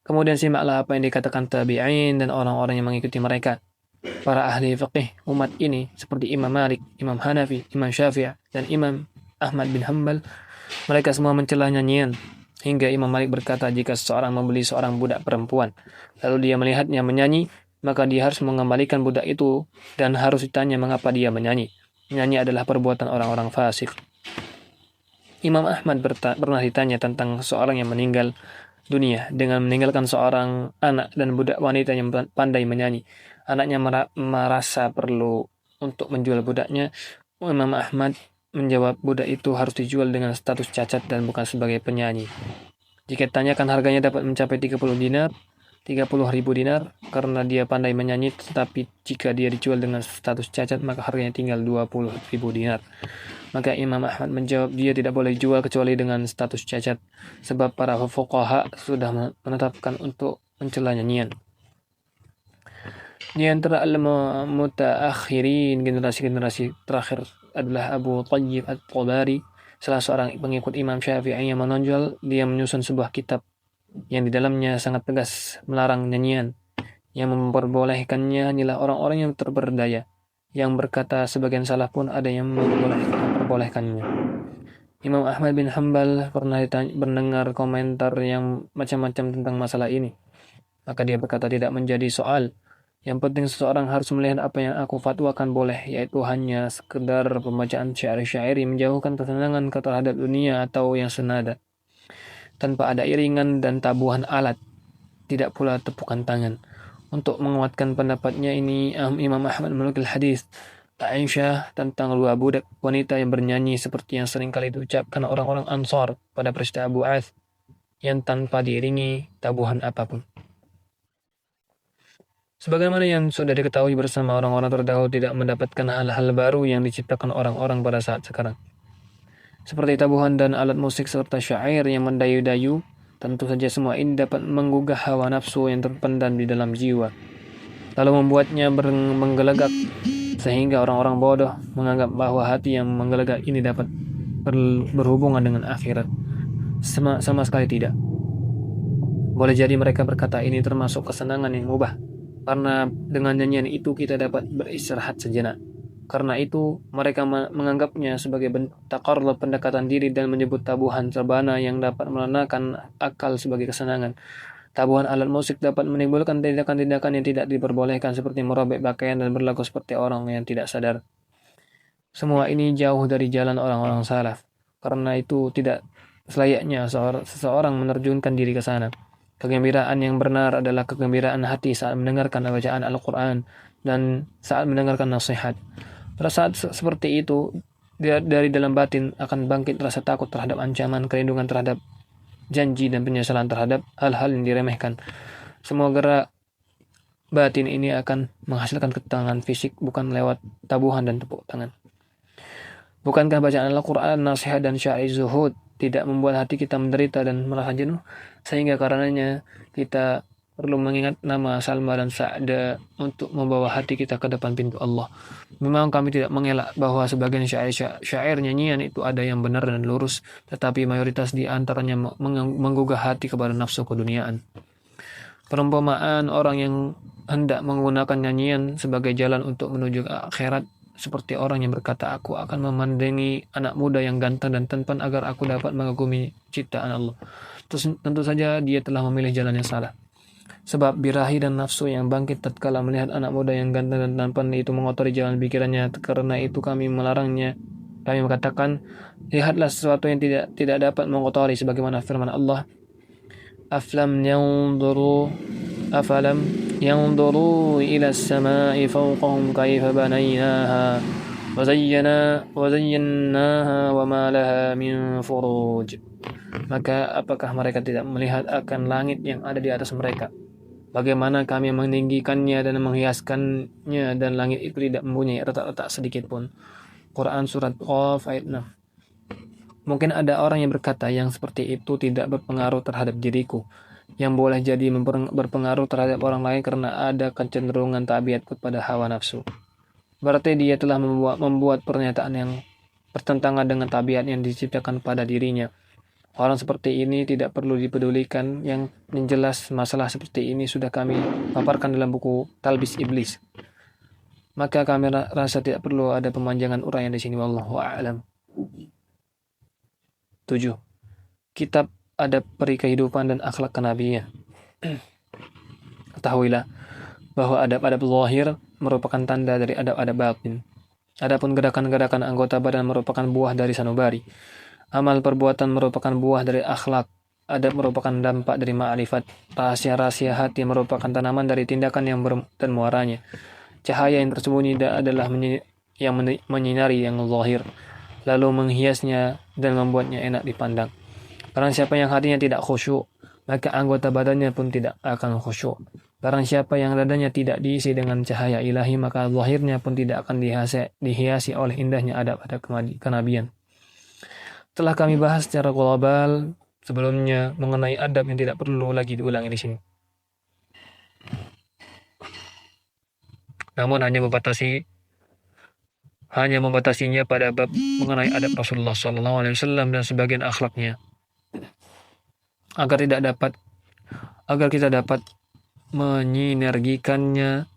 Kemudian simaklah apa yang dikatakan tabi'in dan orang-orang yang mengikuti mereka. Para ahli fiqih umat ini seperti Imam Malik, Imam Hanafi, Imam Syafi'i, dan Imam Ahmad bin Hanbal, mereka semua mencela nyanyian. Hingga Imam Malik berkata, jika seseorang membeli seorang budak perempuan, lalu dia melihatnya menyanyi, maka dia harus mengembalikan budak itu dan harus ditanya mengapa dia menyanyi. Menyanyi adalah perbuatan orang-orang fasik. Imam Ahmad pernah ditanya tentang seorang yang meninggal dunia dengan meninggalkan seorang anak dan budak wanita yang pandai menyanyi. Anaknya merasa perlu untuk menjual budaknya. Imam Ahmad menjawab, budak itu harus dijual dengan status cacat dan bukan sebagai penyanyi. Jika ditanyakan harganya dapat mencapai 30.000 dinar karena dia pandai menyanyi, tetapi jika dia dijual dengan status cacat maka harganya tinggal 20.000 dinar. Maka Imam Ahmad menjawab, dia tidak boleh jual kecuali dengan status cacat, sebab para fuqaha sudah menetapkan untuk mencela nyanyian. Di antara al-mutaakhirin, generasi-generasi terakhir, adalah Abu Tayyib At-Tabari, salah seorang pengikut Imam Syafi'i yang menonjol. Dia menyusun sebuah kitab yang di dalamnya sangat tegas melarang nyanyian. Yang memperbolehkannya hanyalah orang-orang yang terberdaya. Yang berkata sebagian salaf pun ada yang memperbolehkannya. Imam Ahmad bin Hanbal pernah mendengar komentar yang macam-macam tentang masalah ini. Maka dia berkata, tidak menjadi soal. Yang penting seseorang harus melihat apa yang aku fatwakan boleh, yaitu hanya sekedar pembacaan syair-syair yang menjauhkan kesenangan terhadap dunia atau yang senada, tanpa ada iringan dan tabuhan alat, tidak pula tepukan tangan. Untuk menguatkan pendapatnya ini, Imam Ahmad menukil hadis Aisyah tentang dua budak wanita yang bernyanyi seperti yang sering kali diucapkan orang-orang Ansar pada peristiwa Bu'ats, yang tanpa diiringi tabuhan apapun. Sebagaimana yang sudah diketahui bersama, orang-orang terdahulu tidak mendapatkan hal-hal baru yang diciptakan orang-orang pada saat sekarang, seperti tabuhan dan alat musik serta syair yang mendayu-dayu. Tentu saja semua ini dapat menggugah hawa nafsu yang terpendam di dalam jiwa, lalu membuatnya menggelegak, sehingga orang-orang bodoh menganggap bahwa hati yang menggelegak ini dapat berhubungan dengan akhirat. Sama sekali tidak. Boleh jadi mereka berkata ini termasuk kesenangan yang mubah, karena dengan nyanyian itu kita dapat beristirahat sejenak. Karena itu mereka menganggapnya sebagai bentuk taqarrub, pendekatan diri, dan menyebut tabuhan rebana yang dapat menenangkan akal sebagai kesenangan. Tabuhan alat musik dapat menimbulkan tindakan-tindakan yang tidak diperbolehkan, seperti merobek pakaian dan berlaku seperti orang yang tidak sadar. Semua ini jauh dari jalan orang-orang salaf. Karena itu tidak selayaknya seseorang menerjunkan diri ke sana. Kegembiraan yang benar adalah kegembiraan hati saat mendengarkan bacaan Al-Quran dan saat mendengarkan nasihat. Pada saat seperti itu, dari dalam batin akan bangkit rasa takut terhadap ancaman, kerinduan terhadap janji, dan penyesalan terhadap hal-hal yang diremehkan. Semua gerak batin ini akan menghasilkan ketenangan fisik bukan lewat tabuhan dan tepuk tangan. Bukankah bacaan Al-Quran, nasihat dan syair zuhud tidak membuat hati kita menderita dan merasa jenuh? Sehingga karenanya kita perlu mengingat nama Salma dan Sa'da untuk membawa hati kita ke depan pintu Allah. Memang kami tidak mengelak bahwa sebagian syair nyanyian itu ada yang benar dan lurus, tetapi mayoritas di antaranya menggugah hati kepada nafsu keduniaan. Perumpamaan orang yang hendak menggunakan nyanyian sebagai jalan untuk menuju ke akhirat seperti orang yang berkata, aku akan memandangi anak muda yang ganteng dan tampan agar aku dapat mengagumi ciptaan Allah. Tentu saja dia telah memilih jalan yang salah. Sebab birahi dan nafsu yang bangkit tatkala melihat anak muda yang ganteng dan tampan itu mengotori jalan pikirannya. Karena itu kami melarangnya. Kami mengatakan, lihatlah sesuatu yang tidak dapat mengotori sebagaimana firman Allah, أفلم ينظروا إلى السماء فوقهم كيف بنيناها وزيناها وما لها من فروج. Maka apakah mereka tidak melihat akan langit yang ada di atas mereka? Bagaimana kami meninggikannya dan menghiaskannya, dan langit itu tidak mempunyai retak-retak sedikit pun. Quran Surat Qaf ayat 6. Mungkin ada orang yang berkata yang seperti itu tidak berpengaruh terhadap diriku, yang boleh jadi berpengaruh terhadap orang lain karena ada kecenderungan tabiatku pada hawa nafsu. Berarti dia telah membuat pernyataan yang bertentangan dengan tabiat yang diciptakan pada dirinya. Orang seperti ini tidak perlu dipedulikan. Yang jelas masalah seperti ini sudah kami paparkan dalam buku Talbis Iblis. Maka kami rasa tidak perlu ada pemanjangan uraian di sini. Wallahu a'lam. 7. Kitab Adab Peri Kehidupan dan Akhlak Kenabian. Ketahuilah bahwa adab-adab zahir merupakan tanda dari adab-adab batin. Adapun gerakan-gerakan anggota badan merupakan buah dari sanubari. Amal perbuatan merupakan buah dari akhlak. Adab merupakan dampak dari ma'rifat. Rahasia-rahasia hati merupakan tanaman dari tindakan yang dan muaranya. Cahaya yang tersembunyi adalah yang menyinari yang zahir, lalu menghiasnya dan membuatnya enak dipandang. Barang siapa yang hatinya tidak khusyuk, maka anggota badannya pun tidak akan khusyuk. Barang siapa yang dadanya tidak diisi dengan cahaya ilahi, maka zahirnya pun tidak akan dihiasi oleh indahnya adab-adab kenabian. Telah kami bahas secara global sebelumnya mengenai adab yang tidak perlu lagi diulangi di sini. Namun hanya membatasinya pada bab mengenai adab Rasulullah SAW dan sebagian akhlaknya, agar kita dapat menyinergikannya,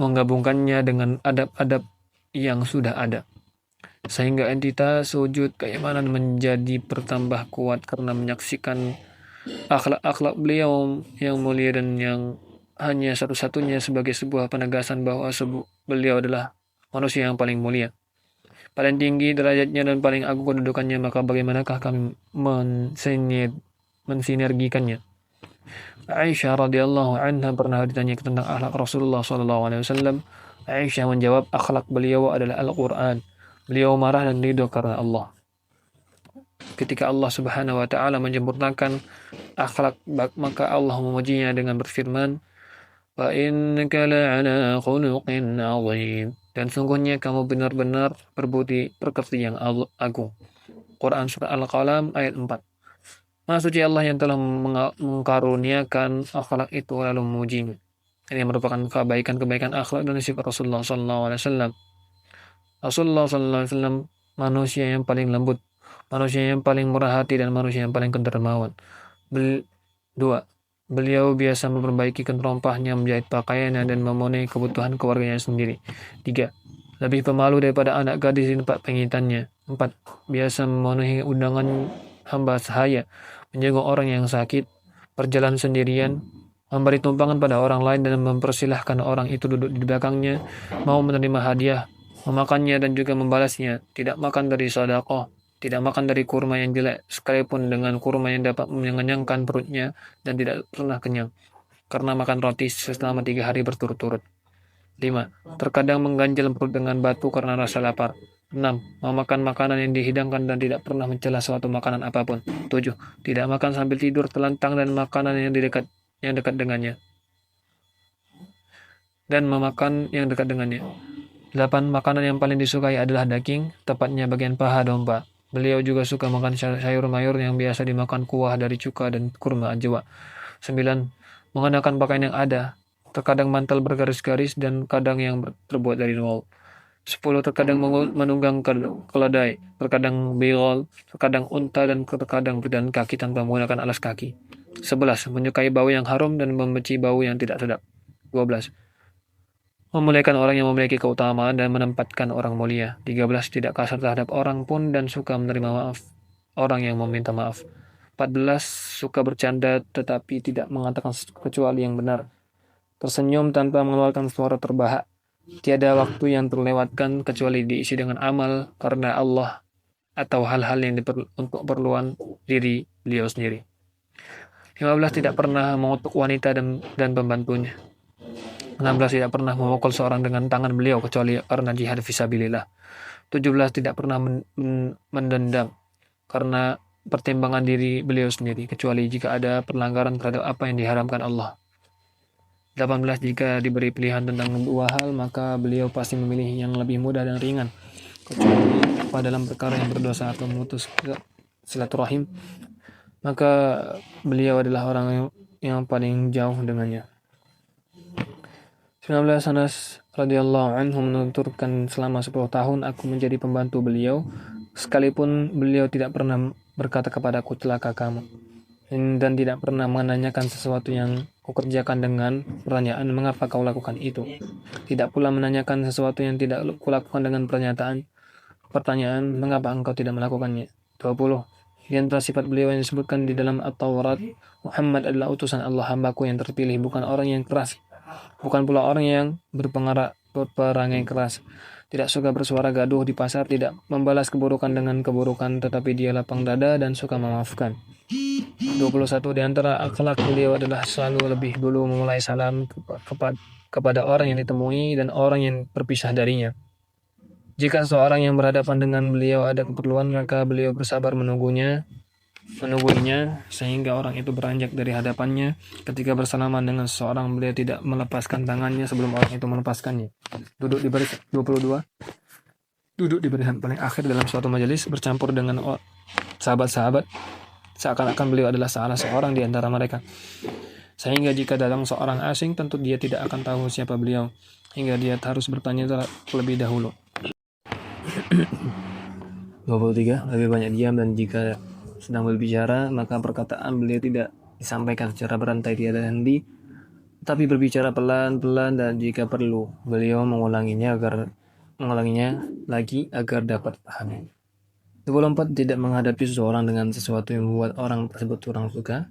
menggabungkannya dengan adab-adab yang sudah ada, sehingga entitas wujud keimanan menjadi bertambah kuat karena menyaksikan akhlak-akhlak beliau yang mulia dan yang hanya satu-satunya sebagai sebuah penegasan bahwa beliau adalah manusia yang paling mulia, paling tinggi derajatnya dan paling agung kedudukannya. Maka bagaimanakah kami mensinergikannya? Aisyah radhiyallahu anha pernah ditanya tentang akhlak Rasulullah SAW. Aisyah menjawab, akhlak beliau adalah Al-Quran. Beliau marah dan ridho karena Allah. Ketika Allah Subhanahu wa Ta'ala menyempurnakan akhlak, maka Allah memujinya dengan berfirman, wa innaka la'ala khuluqin 'azim. Dan sungguhnya kamu benar-benar berbudi pekerti yang agung. Quran Surah Al-Qalam ayat 4. Maha suci Allah yang telah mengkaruniakan akhlak itu lalu memujinya. Ini merupakan kebaikan-kebaikan akhlak dan sifat Rasulullah SAW. Rasulullah SAW manusia yang paling lembut, manusia yang paling murah hati, dan manusia yang paling dermawan. 2. Beliau biasa memperbaiki keterompahnya, menjahit pakaiannya, dan memenuhi kebutuhan keluarganya sendiri. 3. Lebih pemalu daripada anak gadis di tempat pengingitannya. 4. Biasa memenuhi undangan hamba sahaya, menjenguk orang yang sakit, berjalan sendirian, memberi tumpangan pada orang lain dan mempersilahkan orang itu duduk di belakangnya, mau menerima hadiah, memakannya dan juga membalasnya, tidak makan dari sedekah, tidak makan dari kurma yang jelek, sekalipun dengan kurma yang dapat mengenyangkan perutnya, dan tidak pernah kenyang, karena makan roti selama 3 hari berturut-turut. 5. Terkadang mengganjal perut dengan batu karena rasa lapar. 6. Memakan makanan yang dihidangkan dan tidak pernah mencela suatu makanan apapun. 7. Tidak makan sambil tidur telentang dan makanan yang dekat dengannya. dan memakan yang dekat dengannya. 8. Makanan yang paling disukai adalah daging, tepatnya bagian paha domba. Beliau juga suka makan sayur mayur yang biasa dimakan kuah dari cuka dan kurma ajwa. 9. Mengenakan pakaian yang ada, terkadang mantel bergaris-garis dan kadang yang terbuat dari nol. 10. Terkadang menunggang keledai, terkadang begal, terkadang unta, dan terkadang berjalan kaki tanpa menggunakan alas kaki. 11. Menyukai bau yang harum dan membenci bau yang tidak sedap. 12. Memuliakan orang yang memiliki keutamaan dan menempatkan orang mulia. 13. Tidak kasar terhadap orang pun dan suka menerima maaf orang yang meminta maaf. 14. Suka bercanda tetapi tidak mengatakan kecuali yang benar. Tersenyum tanpa mengeluarkan suara terbahak. Tiada waktu yang terlewatkan kecuali diisi dengan amal karena Allah atau hal-hal yang untuk keperluan diri beliau sendiri. 15. Tidak pernah mengutuk wanita dan pembantunya. 16. Tidak pernah memukul seorang dengan tangan beliau kecuali karena jihad fisabilillah. 17. Tidak pernah mendendam karena pertimbangan diri beliau sendiri kecuali jika ada pelanggaran terhadap apa yang diharamkan Allah. 18. Jika diberi pilihan tentang dua hal, maka beliau pasti memilih yang lebih mudah dan ringan, kecuali dalam perkara yang berdosa atau memutus silaturahim, maka beliau adalah orang yang paling jauh dengannya. 19. Anas radhiyallahu anhu menuturkan, selama 10 tahun aku menjadi pembantu beliau, sekalipun beliau tidak pernah berkata kepadaku celaka kamu, dan tidak pernah menanyakan sesuatu yang kukerjakan dengan pertanyaan mengapa kau lakukan itu. Tidak pula menanyakan sesuatu yang tidak kulakukan dengan pertanyaan mengapa engkau tidak melakukannya. 20. Di antara sifat beliau yang disebutkan di dalam At-Taurat, Muhammad adalah utusan Allah, hambaku yang terpilih, bukan orang yang keras, bukan pula orang yang berperangai keras. Tidak suka bersuara gaduh di pasar, tidak membalas keburukan dengan keburukan, tetapi dia lapang dada dan suka memaafkan. 21. Di antara akhlak beliau adalah selalu lebih dulu memulai salam kepada orang yang ditemui dan orang yang berpisah darinya. Jika seorang yang berhadapan dengan beliau ada keperluan, maka beliau bersabar menungguinya sehingga orang itu beranjak dari hadapannya. Ketika bersalaman dengan seseorang, beliau tidak melepaskan tangannya sebelum orang itu melepaskannya. Duduk di baris 22. Duduk di barisan paling akhir dalam suatu majelis bercampur dengan sahabat-sahabat, seakan-akan beliau adalah salah seorang di antara mereka. Sehingga jika datang seorang asing, tentu dia tidak akan tahu siapa beliau, hingga dia harus bertanya terlebih dahulu. 23. Lebih banyak diam, dan jika sedang berbicara, maka perkataan beliau tidak disampaikan secara berantai tiada henti, tapi berbicara pelan-pelan, dan jika perlu, beliau mengulanginya lagi agar dapat paham. 24. Tidak menghadapi seseorang dengan sesuatu yang membuat orang tersebut kurang suka.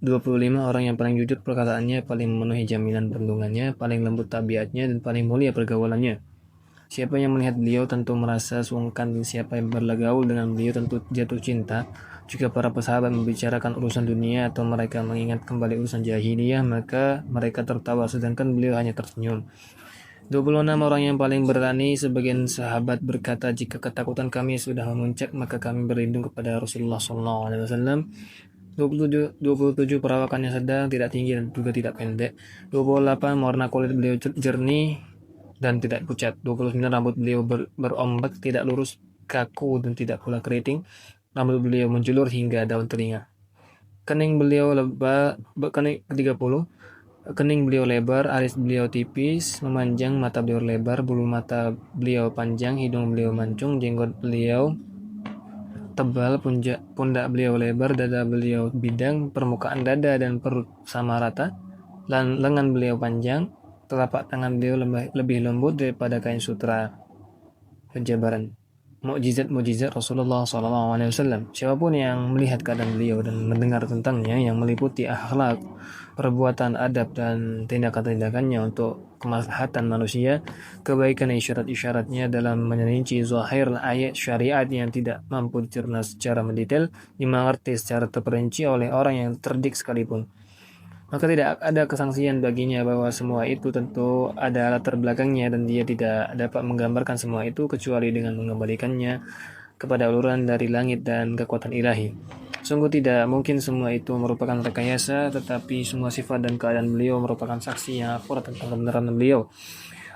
25. Orang yang paling jujur perkataannya, paling memenuhi jaminan perlindungannya, paling lembut tabiatnya, dan paling mulia pergaulannya. Siapa yang melihat beliau tentu merasa sungkan, dan siapa yang bergaul dengan beliau tentu jatuh cinta. Jika para pesahabat membicarakan urusan dunia atau mereka mengingat kembali urusan jahiliyah, maka mereka tertawa sedangkan beliau hanya tersenyum. 26. Orang yang paling berani, sebagian sahabat berkata, jika ketakutan kami sudah memuncak, maka kami berlindung kepada Rasulullah SAW. 27. Perawakannya sedang, tidak tinggi dan juga tidak pendek. 28. Warna kulit beliau jernih dan tidak pucat. 29. Rambut beliau berombak, tidak lurus, kaku, dan tidak pula keriting. Rambut beliau menjulur hingga daun telinga. Kening beliau lebar. 30. Kening beliau lebar, alis beliau tipis, memanjang, mata beliau lebar, bulu mata beliau panjang, hidung beliau mancung, jenggot beliau tebal, pundak beliau lebar, dada beliau bidang, permukaan dada dan perut sama rata, lengan beliau panjang, telapak tangan beliau lebih lembut daripada kain sutra. Penjabaran mukjizat Rasulullah SAW. Siapapun yang melihat keadaan beliau dan mendengar tentangnya, yang meliputi akhlak, perbuatan, adab, dan tindakan-tindakannya untuk kemaslahatan manusia, kebaikan isyarat-isyaratnya dalam merinci zahir ayat syariat yang tidak mampu dicerna secara mendetail, dimengerti secara terperinci oleh orang yang terdik sekalipun, maka tidak ada kesangsian baginya bahwa semua itu tentu ada latar belakangnya, dan dia tidak dapat menggambarkan semua itu kecuali dengan mengembalikannya kepada uluran dari langit dan kekuatan ilahi. Sungguh tidak mungkin semua itu merupakan rekayasa, tetapi semua sifat dan keadaan beliau merupakan saksi yang akurat tentang kebenaran beliau.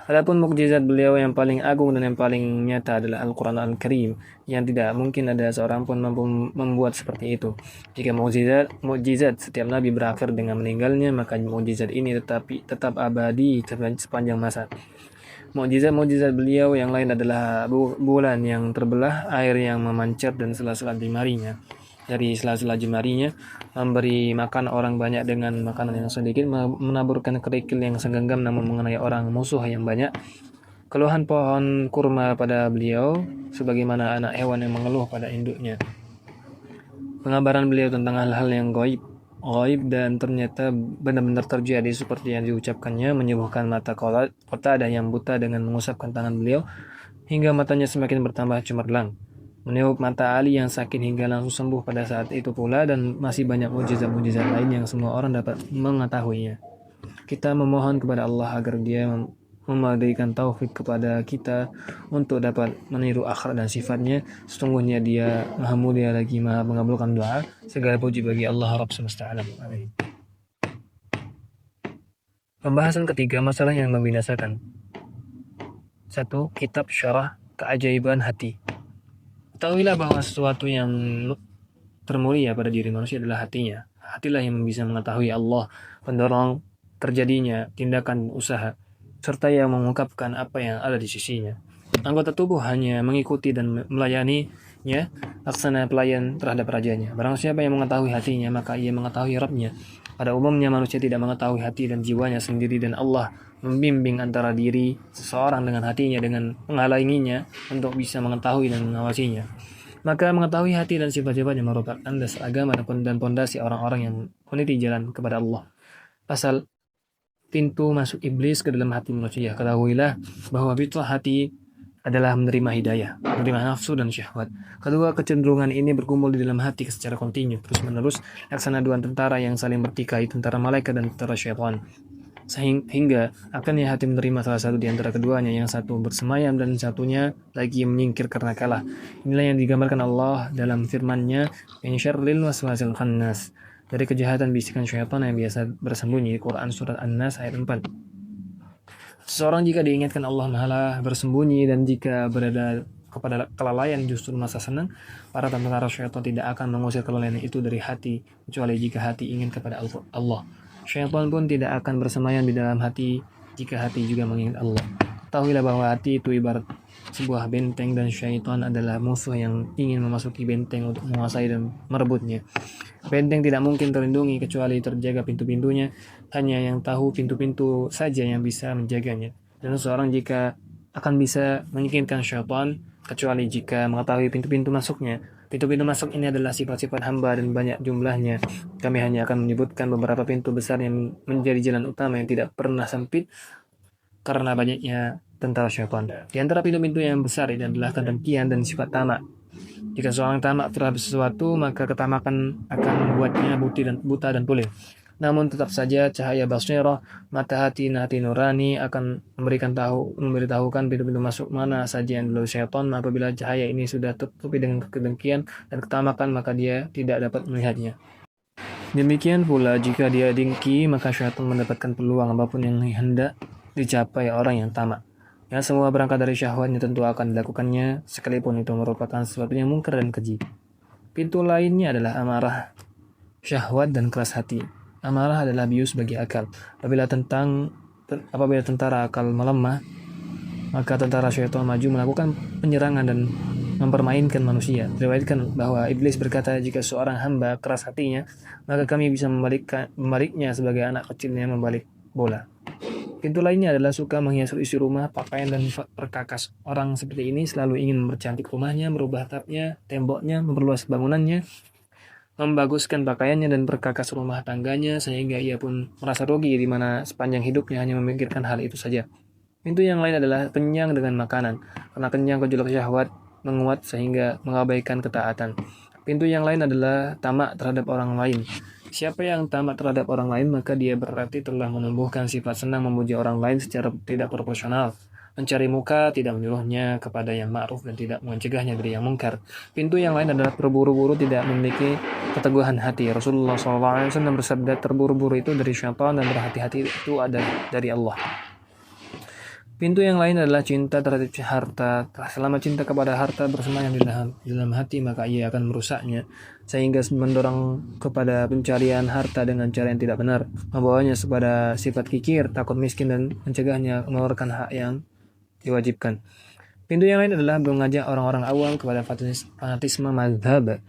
Adapun mukjizat beliau yang paling agung dan yang paling nyata adalah Al-Quran Al-Karim, yang tidak mungkin ada seorang pun mampu membuat seperti itu. Jika mukjizat setiap nabi berakhir dengan meninggalnya, maka mukjizat ini tetap abadi sepanjang masa. Mukjizat beliau yang lain adalah bulan yang terbelah, air yang memancar dan sela-sela jemarinya. Dari sela-sela jemarinya, memberi makan orang banyak dengan makanan yang sedikit, menaburkan kerikil yang segenggam namun mengenai orang musuh yang banyak. Keluhan pohon kurma pada beliau, sebagaimana anak hewan yang mengeluh pada induknya. Pengabaran beliau tentang hal-hal yang gaib dan ternyata benar-benar terjadi seperti yang diucapkannya, menyembuhkan mata kota ada yang buta dengan mengusapkan tangan beliau hingga matanya semakin bertambah cemerlang, meniup mata Ali yang sakit hingga langsung sembuh pada saat itu pula, dan masih banyak mujizat-mujizat lain yang semua orang dapat mengetahuinya. Kita memohon kepada Allah agar Dia memberikan taufik kepada kita untuk dapat meniru akhlak dan sifatnya. Sesungguhnya Dia Maha Mulia lagi Maha mengabulkan doa. Segala puji bagi Allah Rabb semesta alam. Amin. Pembahasan ketiga, masalah yang membinasakan. 1. Kitab Syarah Keajaiban Hati. Ketahuilah bahwa sesuatu yang termulia pada diri manusia adalah hatinya. Hatilah yang bisa mengetahui Allah, pendorong terjadinya tindakan usaha, serta yang mengungkapkan apa yang ada di sisinya. Anggota tubuh hanya mengikuti dan melayaninya, laksana pelayan terhadap rajanya. Barang siapa yang mengetahui hatinya, maka ia mengetahui Rabbnya. Pada umumnya manusia tidak mengetahui hati dan jiwanya sendiri, dan Allah membimbing antara diri seseorang dengan hatinya dengan menghalanginya untuk bisa mengetahui dan mengawasinya. Maka mengetahui hati dan sifat-sifatnya merupakan dasar agama dan pondasi orang-orang yang meniti jalan kepada Allah. Pasal pintu masuk iblis ke dalam hati manusia. Ketahuilah bahwa fitrah hati adalah menerima hidayah, menerima nafsu dan syahwat. Kedua kecenderungan ini berkumpul di dalam hati secara kontinu, terus-menerus, laksana dua tentara yang saling bertikai, tentara malaikat dan tentara syaitan. Sehingga akhirnya hati menerima salah satu di antara keduanya, yang satu bersemayam dan satunya lagi menyingkir karena kalah. Inilah yang digambarkan Allah dalam firman-Nya, "Min syarril waswasil khannas", dari kejahatan bisikan syaitan yang biasa bersembunyi. Quran surat An-Nas ayat 4. Seseorang jika diingatkan Allah malah bersembunyi, dan jika berada kepada kelalaian justru merasa senang. Para tentara syaitan tidak akan mengusir kelalaian itu dari hati, kecuali jika hati ingin kepada Allah. Syaitan pun tidak akan bersemayam di dalam hati jika hati juga mengingat Allah. Ketahuilah bahwa hati itu ibarat sebuah benteng, dan syaitan adalah musuh yang ingin memasuki benteng untuk menguasai dan merebutnya. Benteng tidak mungkin terlindungi kecuali terjaga pintu-pintunya. Hanya yang tahu pintu-pintu saja yang bisa menjaganya. Dan seorang jika akan bisa menyingkirkan syaitan kecuali jika mengetahui pintu-pintu masuknya. Pintu-pintu masuk ini adalah sifat-sifat hamba dan banyak jumlahnya. Kami hanya akan menyebutkan beberapa pintu besar yang menjadi jalan utama yang tidak pernah sempit karena banyaknya tentara syaitan. Di antara pintu-pintu yang besar ini adalah kedengkian dan sifat tamak. Jika seorang tamak terhadap sesuatu, maka ketamakan akan membuatnya buta dan tuli. Namun tetap saja cahaya basirah, mata hati nurani akan memberitahukan pintu-pintu masuk mana saja yang dilalui syaitan. Apabila cahaya ini sudah tertutupi dengan kedengkian dan ketamakan, maka dia tidak dapat melihatnya. Demikian pula jika dia dengki, maka syaitan mendapatkan peluang apapun yang hendak dicapai orang yang tamak. Yang semua berangkat dari syahwatnya tentu akan dilakukannya, sekalipun itu merupakan sesuatu yang mungkar dan keji. Pintu lainnya adalah amarah, syahwat, dan keras hati. Amarah adalah bius bagi akal. Apabila tentara akal melemah, maka tentara syaitan maju melakukan penyerangan dan mempermainkan manusia. Diriwayatkan bahwa iblis berkata, jika seorang hamba keras hatinya, maka kami bisa membaliknya sebagai anak kecilnya membalik bola. Pintu lainnya adalah suka menghias isi rumah, pakaian, dan perkakas. Orang seperti ini selalu ingin mempercantik rumahnya, merubah atapnya, temboknya, memperluas bangunannya, membaguskan pakaiannya dan perkakas rumah tangganya, sehingga ia pun merasa rugi di mana sepanjang hidupnya hanya memikirkan hal itu saja. Pintu yang lain adalah kenyang dengan makanan. Karena kenyang, gejolak syahwat menguat sehingga mengabaikan ketaatan. Pintu yang lain adalah tamak terhadap orang lain. Siapa yang tamak terhadap orang lain, maka dia berarti telah menumbuhkan sifat senang memuji orang lain secara tidak proporsional. Mencari muka tidak menyuruhnya kepada yang ma'ruf dan tidak mencegahnya dari yang mungkar. Pintu yang lain adalah terburu-buru tidak memiliki keteguhan hati. Rasulullah SAW bersabda, terburu-buru itu dari syaitan dan berhati-hati itu ada dari Allah. Pintu yang lain adalah cinta terhadap harta. Selama cinta kepada harta bersemayam di dalam hati, maka ia akan merusaknya, sehingga mendorong kepada pencarian harta dengan cara yang tidak benar, membawanya kepada sifat kikir, takut miskin, dan mencegahnya mengeluarkan hak yang diwajibkan. Pintu yang lain adalah mengajak orang-orang awam kepada fanatisme mazhab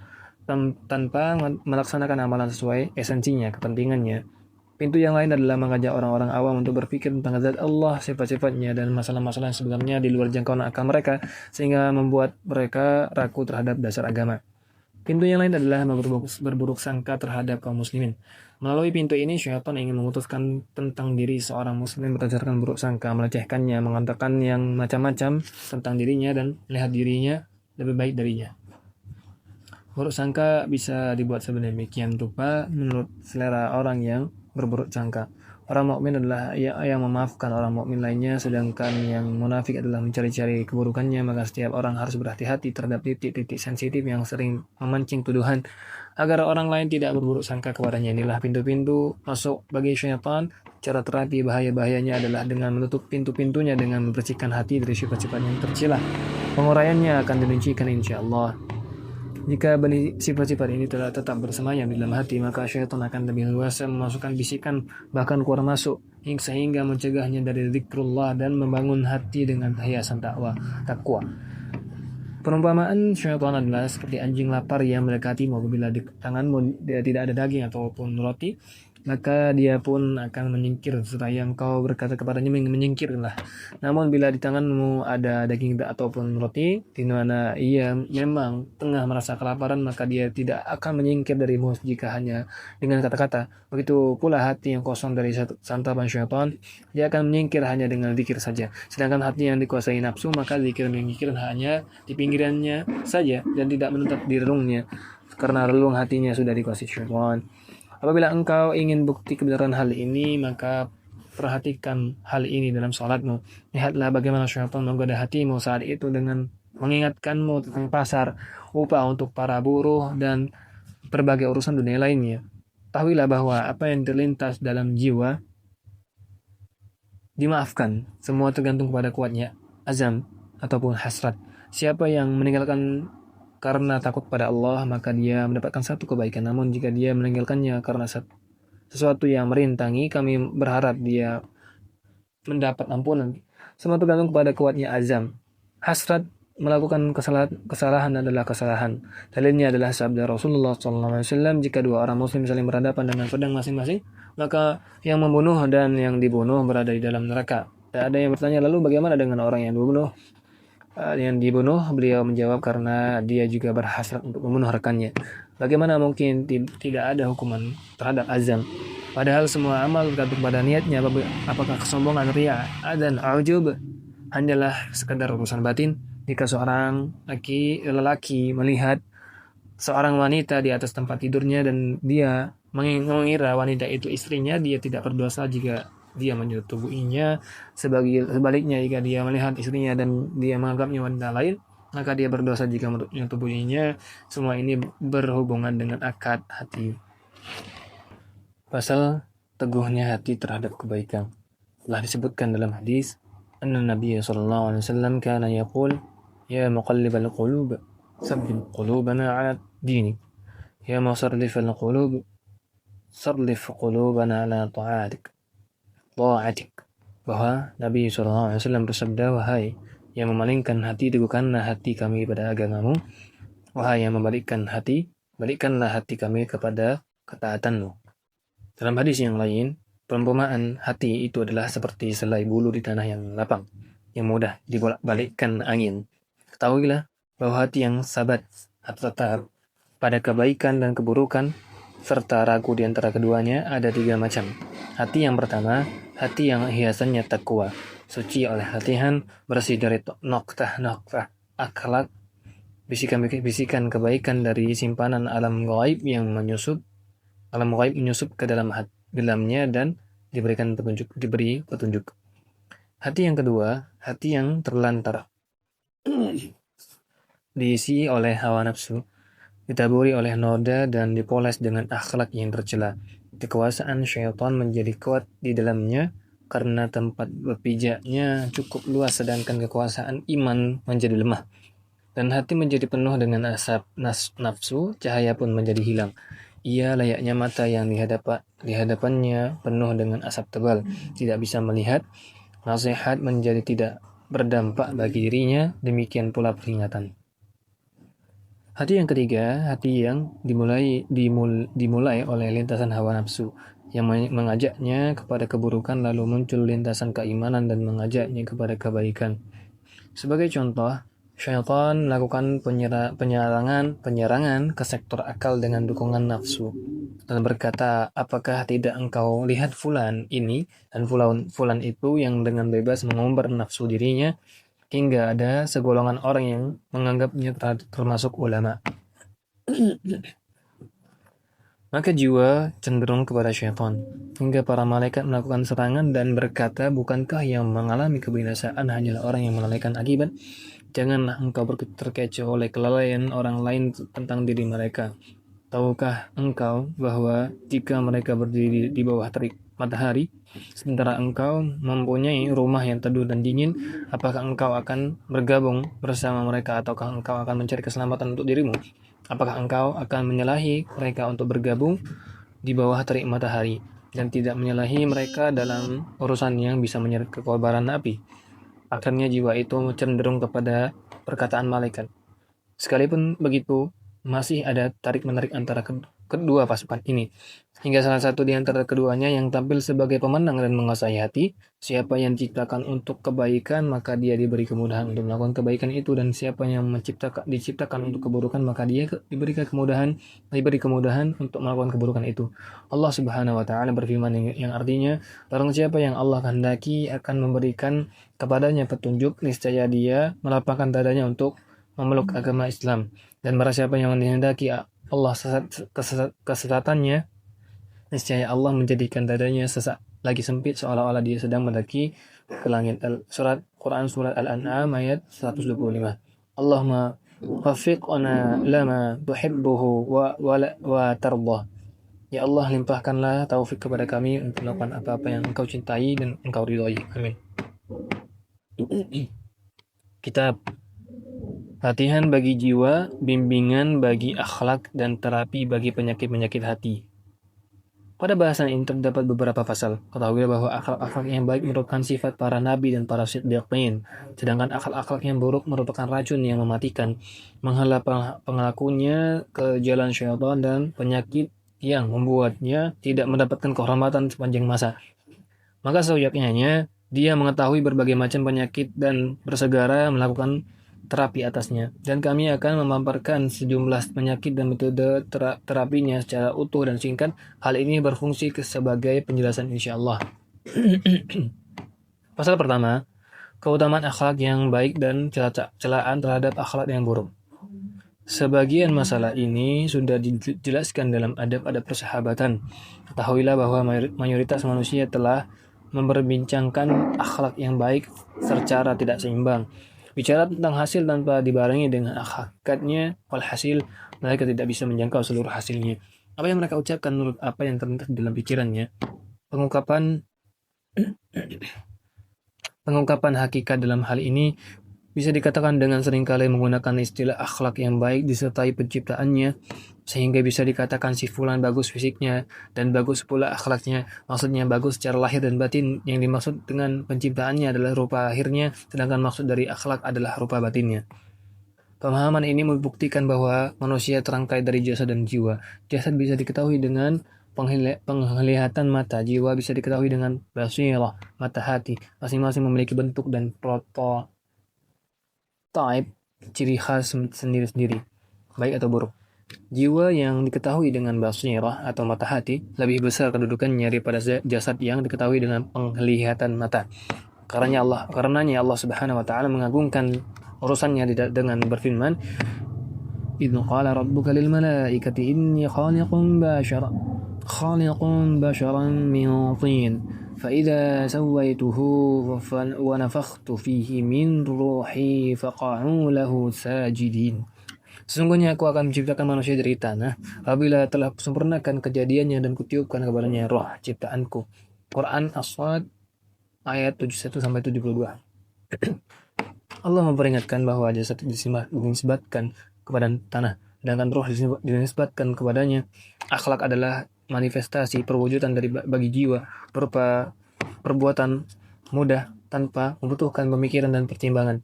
tanpa melaksanakan amalan sesuai esensinya, kepentingannya. Pintu yang lain adalah mengajak orang-orang awam untuk berpikir tentang zat Allah, sifat-sifatnya, dan masalah-masalah yang sebenarnya di luar jangkauan akal mereka, sehingga membuat mereka ragu terhadap dasar agama. Pintu yang lain adalah berburuk sangka terhadap kaum muslimin. Melalui pintu ini, syaitan ingin memutuskan tentang diri seorang muslim berdasarkan buruk sangka, melecehkannya, mengatakan yang macam-macam tentang dirinya, dan melihat dirinya lebih baik darinya. Buruk sangka bisa dibuat sedemikian rupa menurut selera orang yang berburuk sangka. Orang mukmin adalah yang memaafkan orang mukmin lainnya, sedangkan yang munafik adalah mencari-cari keburukannya. Maka setiap orang harus berhati-hati terhadap titik-titik sensitif yang sering memancing tuduhan, agar orang lain tidak berburuk sangka kepadanya. Inilah pintu-pintu masuk bagi syaitan. Cara terapi bahaya-bahayanya adalah dengan menutup pintu-pintunya dengan membersihkan hati dari sifat-sifat yang tercela. Penguraiannya akan dirincikan insya-Allah. Jika sifat-sifat ini telah tetap bersemayam di dalam hati, maka syaitan akan lebih luas memasukkan bisikan, bahkan keluar masuk, sehingga mencegahnya dari zikrullah dan membangun hati dengan hiasan takwa. Perumpamaan syaitan adalah seperti anjing lapar yang mendekatimu. Apabila di tanganmu tidak ada daging ataupun roti, maka dia pun akan menyingkir, seraya engkau berkata kepadanya, menyingkirlah. Namun bila di tanganmu ada daging ataupun roti, di mana ia memang tengah merasa kelaparan, maka dia tidak akan menyingkir darimu jika hanya dengan kata-kata. Begitu pula hati yang kosong dari santapan syaitan, dia akan menyingkir hanya dengan zikir saja. Sedangkan hati yang dikuasai nafsu, maka zikir menyingkir hanya di pinggirannya saja dan tidak menetap di relungnya, karena relung hatinya sudah dikuasai syaitan. Apabila engkau ingin bukti kebenaran hal ini, maka perhatikan hal ini dalam salatmu. Lihatlah bagaimana syaitan menggoda hatimu saat itu dengan mengingatkanmu tentang pasar, upah untuk para buruh, dan berbagai urusan dunia lainnya. Tahuilah bahwa apa yang terlintas dalam jiwa dimaafkan. Semua tergantung pada kuatnya azam ataupun hasrat. Siapa yang meninggalkan karena takut pada Allah, maka dia mendapatkan satu kebaikan. Namun jika dia meninggalkannya karena sesuatu yang merintangi, kami berharap dia mendapat ampunan. Semua tergantung kepada kuatnya azam. Hasrat melakukan kesalahan adalah kesalahan. Dalilnya adalah sabda Rasulullah SAW, jika dua orang muslim saling berhadapan dengan pedang masing-masing, maka yang membunuh dan yang dibunuh berada di dalam neraka. Dan ada yang bertanya, lalu bagaimana dengan orang yang dibunuh? Beliau menjawab, karena dia juga berhasrat untuk membunuh rekannya. Bagaimana mungkin tidak ada hukuman terhadap azam? Padahal semua amal tergantung pada niatnya. Apakah kesombongan, riya, dan ujub hanyalah sekadar urusan batin? Jika seorang lelaki melihat seorang wanita di atas tempat tidurnya dan dia mengira wanita itu istrinya, dia tidak berdosa jika dia menyetubuhinya. Sebaliknya, jika dia melihat istrinya dan dia menganggapnya wanita lain, maka dia berdosa jika menyetubuhinya. Semua ini berhubungan dengan akad hati. Pasal teguhnya hati terhadap kebaikan. Telah disebutkan dalam hadis, anna Nabi sallallahu alaihi wasallam kana yaqul, ya muqallibal qulub, sabbit qulubana ala dinik. Ya musarrifal qulub, sarrif qulubana ala ta'atik. Bahwa Nabi SAW bersabda, wahai yang memalingkan hati, teguhkanlah hati kami pada agamamu. Wahai yang membalikkan hati, balikkanlah hati kami kepada ketaatanmu. Dalam hadis yang lain, perumpamaan hati itu adalah seperti selai bulu di tanah yang lapang, yang mudah dibolak-balikkan angin. Ketahuilah bahwa hati yang sabat atau tetap pada kebaikan dan keburukan, serta ragu di antara keduanya, ada 3 macam. Hati yang pertama, hati yang hiasannya takwa, suci oleh latihan, bersih dari noktah akhlak, bisikan-bisikan kebaikan dari simpanan alam gaib menyusup ke dalam dalamnya dan diberi petunjuk. Hati yang kedua, hati yang terlantar, diisi oleh hawa nafsu, ditaburi oleh noda dan dipoles dengan akhlak yang tercela. Kekuasaan syaitan menjadi kuat di dalamnya karena tempat berpijaknya cukup luas, sedangkan kekuasaan iman menjadi lemah. Dan hati menjadi penuh dengan asap nafsu, cahaya pun menjadi hilang. Ia layaknya mata yang di hadapannya penuh dengan asap tebal, tidak bisa melihat. Nasihat menjadi tidak berdampak bagi dirinya, demikian pula peringatan. Hati yang ketiga, hati yang dimulai oleh lintasan hawa nafsu yang mengajaknya kepada keburukan, lalu muncul lintasan keimanan dan mengajaknya kepada kebaikan. Sebagai contoh, syaitan melakukan penyerangan ke sektor akal dengan dukungan nafsu dan berkata, apakah tidak engkau lihat fulan ini dan fulan itu yang dengan bebas mengumbar nafsu dirinya, hingga ada segolongan orang yang menganggapnya termasuk ulama. Maka jiwa cenderung kepada syaitan, hingga para malaikat melakukan serangan dan berkata, bukankah yang mengalami kebinasaan hanyalah orang yang melalaikan akibat? Janganlah engkau terkecoh oleh kelalaian orang lain tentang diri mereka. Tahukah engkau bahwa jika mereka berdiri di bawah terik matahari, sementara engkau mempunyai rumah yang teduh dan dingin, apakah engkau akan bergabung bersama mereka ataukah engkau akan mencari keselamatan untuk dirimu? Apakah engkau akan menyalahi mereka untuk bergabung di bawah terik matahari dan tidak menyalahi mereka dalam urusan yang bisa menyeret kekobaran api? Akhirnya jiwa itu cenderung kepada perkataan malaikat. Sekalipun begitu, masih ada tarik-menarik antara kedua pasukan ini. Hingga salah satu di antara keduanya yang tampil sebagai pemenang dan menguasai hati. Siapa yang diciptakan untuk kebaikan, maka dia diberi kemudahan untuk melakukan kebaikan itu. Dan siapa yang diciptakan untuk keburukan, maka dia diberi kemudahan untuk melakukan keburukan itu. Allah Subhanahu wa taala berfirman yang artinya, barang siapa yang Allah kehendaki akan memberikan kepadanya petunjuk, niscaya dia melapangkan dadanya untuk memeluk agama Islam. Dan barang siapa yang menghendaki Allah kesesatannya, niscaya Allah menjadikan dadanya sesak lagi sempit, seolah-olah dia sedang mendaki ke langit. Quran surat Al-An'am ayat 125. Allahumma waffiqna lama tuhibbuhu wa tardah. Ya Allah, limpahkanlah taufik kepada kami untuk melakukan apa-apa yang Engkau cintai dan Engkau ridhoi. Amin. Kitab latihan bagi jiwa, bimbingan bagi akhlak, dan terapi bagi penyakit-penyakit hati. Pada bahasan ini terdapat beberapa pasal. Ketahuilah bahwa akhlak-akhlak yang baik merupakan sifat para nabi dan para siddiqin, sedangkan akhlak-akhlak yang buruk merupakan racun yang mematikan, menghala pengelakunya ke jalan syaitan dan penyakit yang membuatnya tidak mendapatkan kehormatan sepanjang masa. Maka seyogyanya dia mengetahui berbagai macam penyakit dan bersegera melakukan terapi atasnya. Dan kami akan memaparkan sejumlah penyakit dan metode terapinya secara utuh dan singkat. Hal ini berfungsi sebagai penjelasan insyaAllah. Pasal pertama, keutamaan akhlak yang baik dan celaan terhadap akhlak yang buruk. Sebagian masalah ini sudah dijelaskan dalam adab-adab persahabatan. Ketahuilah bahwa mayoritas manusia telah memperbincangkan akhlak yang baik secara tidak seimbang. Bicara tentang hasil tanpa dibarengi dengan hakikatnya, walhasil mereka tidak bisa menjangkau seluruh hasilnya. Apa yang mereka ucapkan menurut apa yang terlintas dalam pikirannya. Pengungkapan hakikat dalam hal ini bisa dikatakan dengan seringkali menggunakan istilah akhlak yang baik disertai penciptaannya, sehingga bisa dikatakan si fulan bagus fisiknya dan bagus pula akhlaknya. Maksudnya bagus secara lahir dan batin. Yang dimaksud dengan penciptaannya adalah rupa lahirnya, sedangkan maksud dari akhlak adalah rupa batinnya. Pemahaman ini membuktikan bahwa manusia terangkai dari jasad dan jiwa. Jasad bisa diketahui dengan penglihatan mata, jiwa bisa diketahui dengan basirah, mata hati. Masing-masing memiliki bentuk dan prototype, ciri khas sendiri-sendiri, baik atau buruk. Jiwa yang diketahui dengan basirah atau mata hati lebih besar kedudukannya daripada jasad yang diketahui dengan penglihatan mata. Karenanya Allah Subhanahu wa taala mengagungkan urusannya dengan berfirman, "Idz qala rabbuka lil malaikati inni khaliqun basharan min tin فإذا سويته ونفخت فيه من روحي فقعوا له ساجدين. Sesungguhnya aku akan menciptakan manusia dari tanah apabila telah sempurnakan kejadiannya dan kutiupkan kepadanya roh ciptaanku. Quran As-Sad ayat 71 sampai 72. Allah memperingatkan bahwa jasad dinisbatkan kepada tanah, sedangkan roh dinisbatkan kepadanya. Akhlak adalah manifestasi perwujudan dari bagi jiwa berupa perbuatan mudah tanpa membutuhkan pemikiran dan pertimbangan.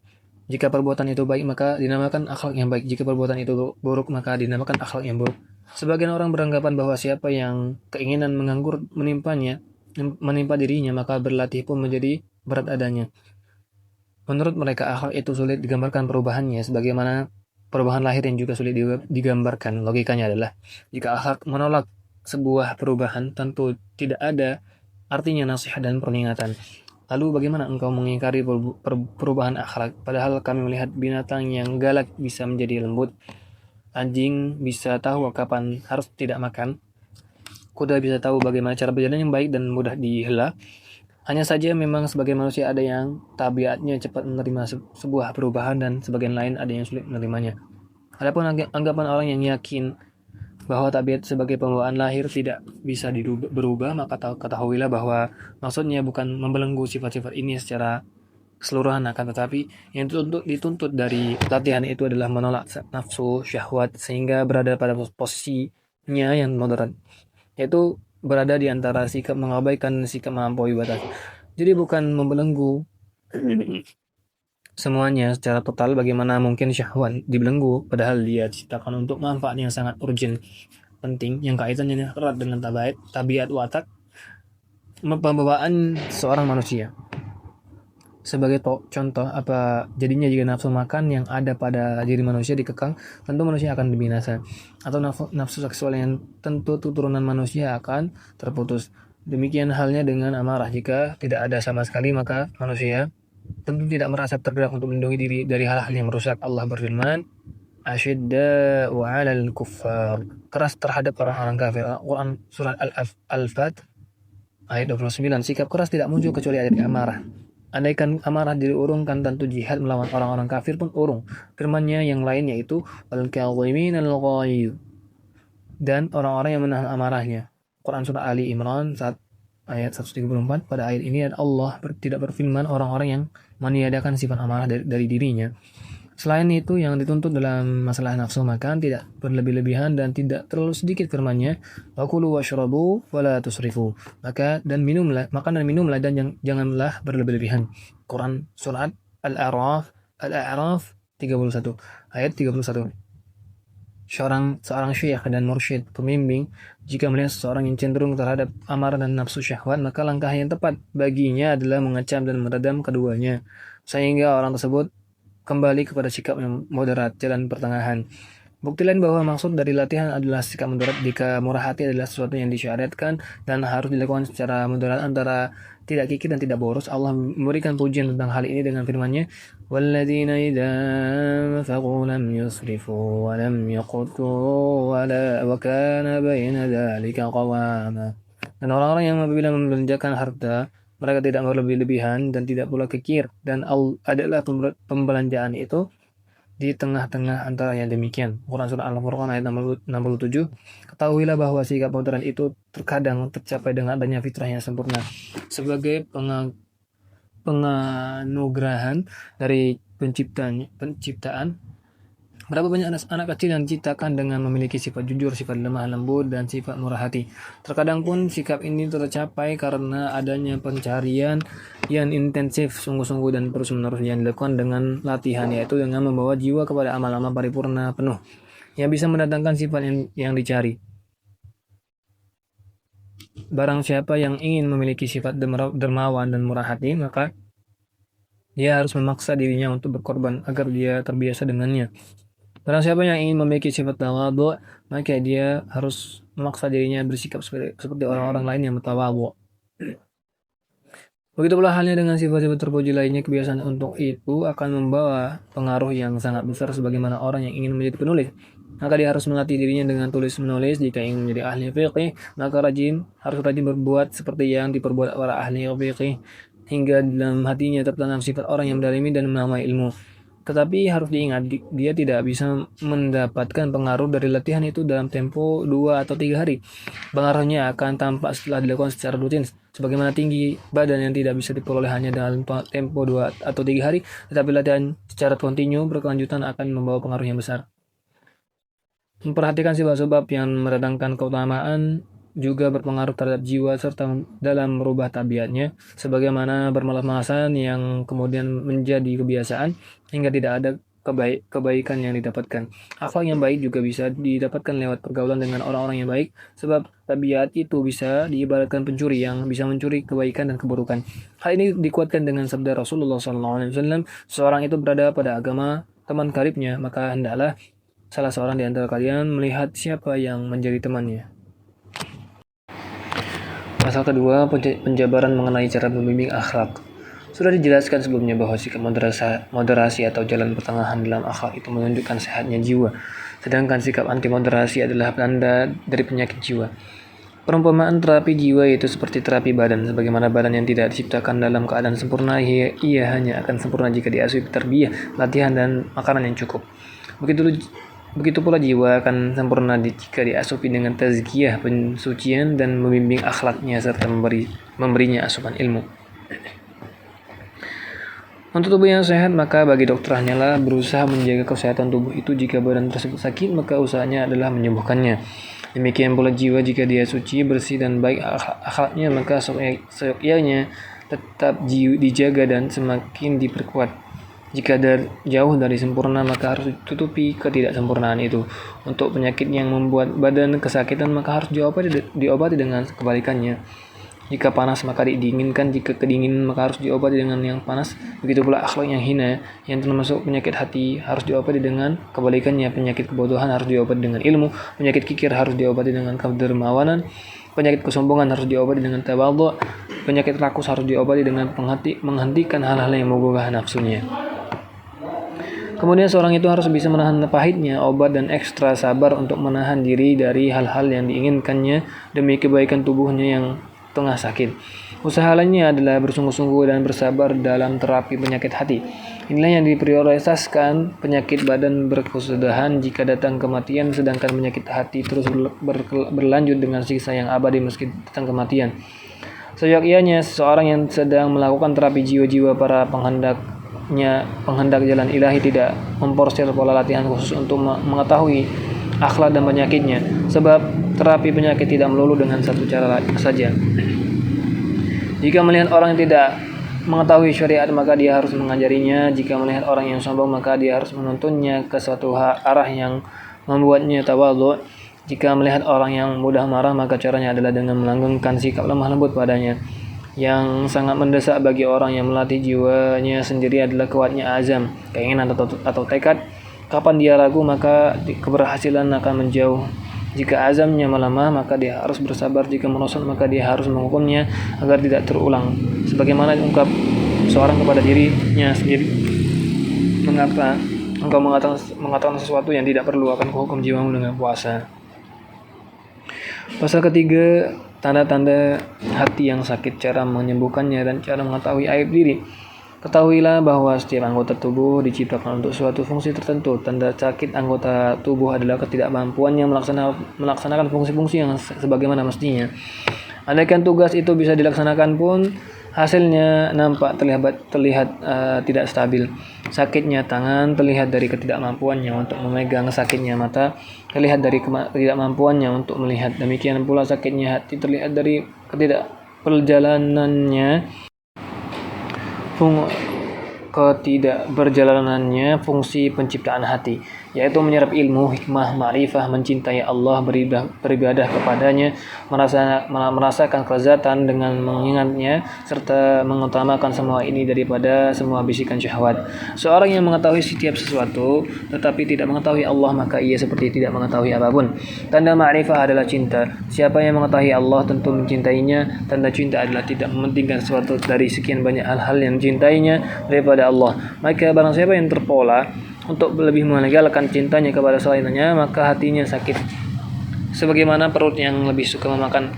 Jika perbuatan itu baik maka dinamakan akhlak yang baik. Jika perbuatan itu buruk maka dinamakan akhlak yang buruk. Sebagian orang beranggapan bahwa siapa yang keinginan menganggur menimpa dirinya maka berlatih pun menjadi berat adanya. Menurut mereka akhlak itu sulit digambarkan perubahannya sebagaimana perubahan lahir yang juga sulit digambarkan. Logikanya adalah jika akhlak menolak sebuah perubahan tentu tidak ada artinya nasihat dan peringatan. Lalu bagaimana engkau mengingkari perubahan akhlak? Padahal kami melihat binatang yang galak bisa menjadi lembut. Anjing bisa tahu kapan harus tidak makan. Kuda bisa tahu bagaimana cara berjalan yang baik dan mudah dihela. Hanya saja memang sebagai manusia ada yang tabiatnya cepat menerima sebuah perubahan dan sebagian lain ada yang sulit menerimanya. Adapun anggapan orang yang yakin bahwa tabiat sebagai pembawaan lahir tidak bisa berubah, maka ketahuilah bahwa maksudnya bukan membelenggu sifat-sifat ini secara keseluruhan, akan tetapi yang dituntut dari latihan itu adalah menolak nafsu syahwat sehingga berada pada posisinya yang moderat, yaitu berada di antara sikap mengabaikan dan sikap melampaui batas. Jadi bukan membelenggu semuanya secara total. Bagaimana mungkin syahwat dibelenggu padahal dia diciptakan untuk manfaat yang sangat urgent, penting, yang kaitannya erat dengan tabiat watak pembawaan seorang manusia. Sebagai contoh, apa jadinya jika nafsu makan yang ada pada diri manusia dikekang, tentu manusia akan binasa. Atau nafsu seksual yang tentu turunan manusia akan terputus. Demikian halnya dengan amarah. Jika tidak ada sama sekali, maka manusia tentu tidak merasa tergerak untuk melindungi diri dari hal-hal yang merusak. Allah berfirman, Asyidda'u 'alal kuffar, keras terhadap orang-orang kafir. Quran surat Al-Fat ayat 29. Sikap keras tidak muncul kecuali dari amarah. Andaikan amarah diurungkan, tentu jihad melawan orang-orang kafir pun urung. Firman-Nya yang lain yaitu al-kadhimin al-ghaidh, dan orang-orang yang menahan amarahnya. Quran surah Ali Imran ayat 134. Pada ayat ini Allah tidak berfirman orang-orang yang meniadakan sifat amarah dari dirinya. Selain itu, yang dituntut dalam masalah nafsu makan tidak berlebih-lebihan dan tidak terlalu sedikit firman-Nya, "Wakulu washrabu wala tusrifu." Makan dan minumlah dan janganlah berlebih-lebihan. Quran surat Al-A'raf 31 ayat 31. Seorang syekh dan mursyid pembimbing jika melihat seseorang yang cenderung terhadap amarah dan nafsu syahwat, maka langkah yang tepat baginya adalah mengecam dan meredam keduanya sehingga orang tersebut kembali kepada sikap yang moderat, jalan pertengahan. Bukti lain bahwa maksud dari latihan adalah sikap moderat jika murah hati adalah sesuatu yang disyariatkan dan harus dilakukan secara moderat antara tidak kikir dan tidak boros. Allah memberikan pujian tentang hal ini dengan firman-Nya, "Walladzina idza anfaqu lam yusrifu wa lam yaqtu wa kana baina dzalika qawama." Dan orang-orang yang apabila membelanjakan harta mereka tidak berlebih-lebihan dan tidak pula kikir, dan adalah pembelanjaan itu di tengah-tengah antara yang demikian. Quran surah Al-Furqan ayat 67. Ketahuilah bahwa sikap moderat itu terkadang tercapai dengan adanya fitrah yang sempurna sebagai penganugerahan dari penciptaan. Berapa banyak anak kecil yang diciptakan dengan memiliki sifat jujur, sifat lemah lembut, dan sifat murah hati. Terkadang pun sikap ini tercapai karena adanya pencarian yang intensif, sungguh-sungguh dan terus-menerus yang dilakukan dengan latihan, yaitu dengan membawa jiwa kepada amal-amal paripurna penuh yang bisa mendatangkan sifat yang dicari. Barang siapa yang ingin memiliki sifat dermawan dan murah hati, maka dia harus memaksa dirinya untuk berkorban agar dia terbiasa dengannya. Barang siapa yang ingin memiliki sifat tawadhu, maka dia harus memaksa dirinya bersikap seperti orang-orang lain yang bertawadhu. Begitu pula halnya dengan sifat-sifat terpuji lainnya, kebiasaan untuk itu akan membawa pengaruh yang sangat besar sebagaimana orang yang ingin menjadi penulis. maka dia harus melatih dirinya dengan tulis menulis. Jika ingin menjadi ahli fikih, maka harus rajin berbuat seperti yang diperbuat para ahli fikih, hingga dalam hatinya tertanam sifat orang yang mendalami dan menamai ilmu. Tetapi harus diingat, dia tidak bisa mendapatkan pengaruh dari latihan itu dalam tempo 2 atau 3 hari. Pengaruhnya akan tampak setelah dilakukan secara rutin. Sebagaimana tinggi badan yang tidak bisa diperoleh hanya dalam tempo 2 atau 3 hari, tetapi latihan secara kontinu berkelanjutan akan membawa pengaruh yang besar. Memperhatikan sebab-sebab yang mendatangkan keutamaan juga berpengaruh terhadap jiwa serta dalam merubah tabiatnya, sebagaimana bermalas-malasan yang kemudian menjadi kebiasaan hingga tidak ada kebaikan yang didapatkan. Akhlak yang baik juga bisa didapatkan lewat pergaulan dengan orang-orang yang baik, sebab tabiat itu bisa diibaratkan pencuri yang bisa mencuri kebaikan dan keburukan. Hal ini dikuatkan dengan sabda Rasulullah SAW, seorang itu berada pada agama teman karibnya, maka hendaklah salah seorang di antara kalian melihat siapa yang menjadi temannya. Pasal kedua, penjabaran mengenai cara membimbing akhlak. Sudah dijelaskan sebelumnya bahwa sikap moderasi atau jalan pertengahan dalam akhlak itu menunjukkan sehatnya jiwa, sedangkan sikap anti moderasi adalah tanda dari penyakit jiwa. Perumpamaan terapi jiwa itu seperti terapi badan, sebagaimana badan yang tidak diciptakan dalam keadaan sempurna, ia hanya akan sempurna jika diasuhi tarbiyah, latihan, dan makanan yang cukup. Begitu pula jiwa akan sempurna jika diasupi dengan tazkiyah, pensucian, dan membimbing akhlaknya serta memberinya asupan ilmu. Untuk tubuh yang sehat, maka bagi dokter hanyalah berusaha menjaga kesehatan tubuh itu. Jika badan tersebut sakit, maka usahanya adalah menyembuhkannya. Demikian pula jiwa, jika dia suci, bersih, dan baik akhlaknya, maka seyogyanya tetap dijaga dan semakin diperkuat. Jika jauh dari sempurna, maka harus ditutupi ketidaksempurnaan itu. Untuk penyakit yang membuat badan kesakitan, maka harus diobati dengan kebalikannya. Jika panas, maka didinginkan. Jika kedinginan, maka harus diobati dengan yang panas. Begitu pula akhlak yang hina, yang termasuk penyakit hati, harus diobati dengan kebalikannya. Penyakit kebodohan harus diobati dengan ilmu. Penyakit kikir harus diobati dengan kedermawanan. Penyakit kesombongan harus diobati dengan tawadhu. Penyakit rakus harus diobati dengan menghentikan hal-hal yang menggugah nafsunya. Kemudian seorang itu harus bisa menahan pahitnya obat dan ekstra sabar untuk menahan diri dari hal-hal yang diinginkannya demi kebaikan tubuhnya yang tengah sakit. Usaha lainnya adalah bersungguh-sungguh dan bersabar dalam terapi penyakit hati. Inilah yang diprioritaskan. Penyakit badan berkesudahan jika datang kematian, sedangkan penyakit hati terus berlanjut dengan siksa yang abadi meski datang kematian. Seyogyanya seseorang yang sedang melakukan terapi jiwa-jiwa para penghendak jalan ilahi tidak memporsir pola latihan khusus untuk mengetahui akhlak dan penyakitnya, sebab terapi penyakit tidak melulu dengan satu cara saja. Jika melihat orang yang tidak mengetahui syariat, maka dia harus mengajarinya. Jika melihat orang yang sombong, maka dia harus menuntunnya ke suatu arah yang membuatnya tawadhu. Jika melihat orang yang mudah marah, maka caranya adalah dengan melanggengkan sikap lemah lembut padanya. Yang sangat mendesak bagi orang yang melatih jiwanya sendiri adalah kuatnya azam, keinginan atau tekad. Kapan dia ragu, maka keberhasilan akan menjauh. Jika azamnya melemah, maka dia harus bersabar. Jika merosot, maka dia harus menghukumnya agar tidak terulang. Sebagaimana ungkap seorang kepada dirinya sendiri, mengapa engkau mengatakan sesuatu yang tidak perlu, akan kuhukum jiwamu dengan puasa. Pasal ketiga, tanda-tanda hati yang sakit, cara menyembuhkannya, dan cara mengetahui aib diri. Ketahuilah bahwa setiap anggota tubuh diciptakan untuk suatu fungsi tertentu. Tanda sakit anggota tubuh adalah ketidakmampuannya melaksanakan fungsi-fungsi yang sebagaimana mestinya. Andaikan tugas itu bisa dilaksanakan pun, hasilnya nampak terlihat tidak stabil. Sakitnya tangan terlihat dari ketidakmampuannya untuk memegang, sakitnya mata terlihat dari ketidakmampuannya untuk melihat. Demikian pula sakitnya hati terlihat dari ketidakberjalanannya fungsi penciptaan hati, yaitu menyerap ilmu, hikmah, ma'rifah, mencintai Allah, beribadah kepadanya, merasakan kelezatan dengan mengingatnya, serta mengutamakan semua ini daripada semua bisikan syahwat. Seorang yang mengetahui setiap sesuatu tetapi tidak mengetahui Allah, maka ia seperti tidak mengetahui apapun. Tanda ma'rifah adalah cinta. Siapa yang mengetahui Allah tentu mencintainya. Tanda cinta adalah tidak mementingkan sesuatu dari sekian banyak hal-hal yang mencintainya daripada Allah. Maka barang siapa yang terpola untuk lebih melegalkan cintanya kepada selainnya, maka hatinya sakit. Sebagaimana perut yang lebih suka memakan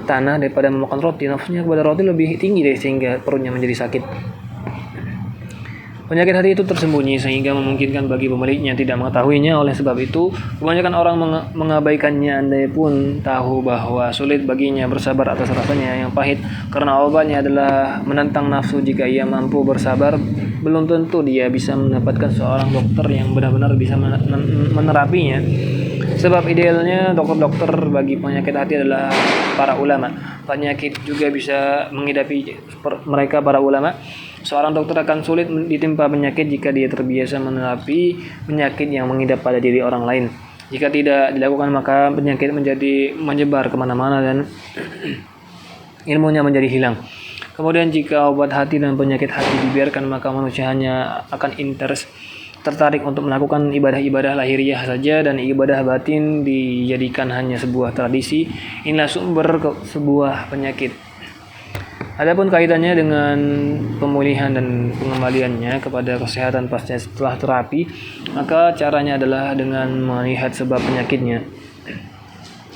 tanah daripada memakan roti, nafsunya kepada roti lebih tinggi sehingga perutnya menjadi sakit. Penyakit hati itu tersembunyi sehingga memungkinkan bagi pemiliknya tidak mengetahuinya. Oleh sebab itu, kebanyakan orang mengabaikannya andai pun tahu bahwa sulit baginya bersabar atas rasanya yang pahit. Karena obatnya adalah menentang nafsu. Jika ia mampu bersabar, belum tentu dia bisa mendapatkan seorang dokter yang benar-benar bisa menerapinya. Sebab idealnya dokter-dokter bagi penyakit hati adalah para ulama. Penyakit juga bisa menghidapi mereka para ulama. Seorang dokter akan sulit ditimpa penyakit jika dia terbiasa menerapi penyakit yang mengidap pada diri orang lain. Jika tidak dilakukan, maka penyakit menyebar kemana-mana dan ilmunya menjadi hilang. Kemudian jika obat hati dan penyakit hati dibiarkan, maka manusia hanya akan tertarik untuk melakukan ibadah-ibadah lahiriah saja, dan ibadah batin dijadikan hanya sebuah tradisi. Inilah sumber sebuah penyakit. Adapun kaitannya dengan pemulihan dan pengembaliannya kepada kesehatan pasca setelah terapi, maka caranya adalah dengan melihat sebab penyakitnya.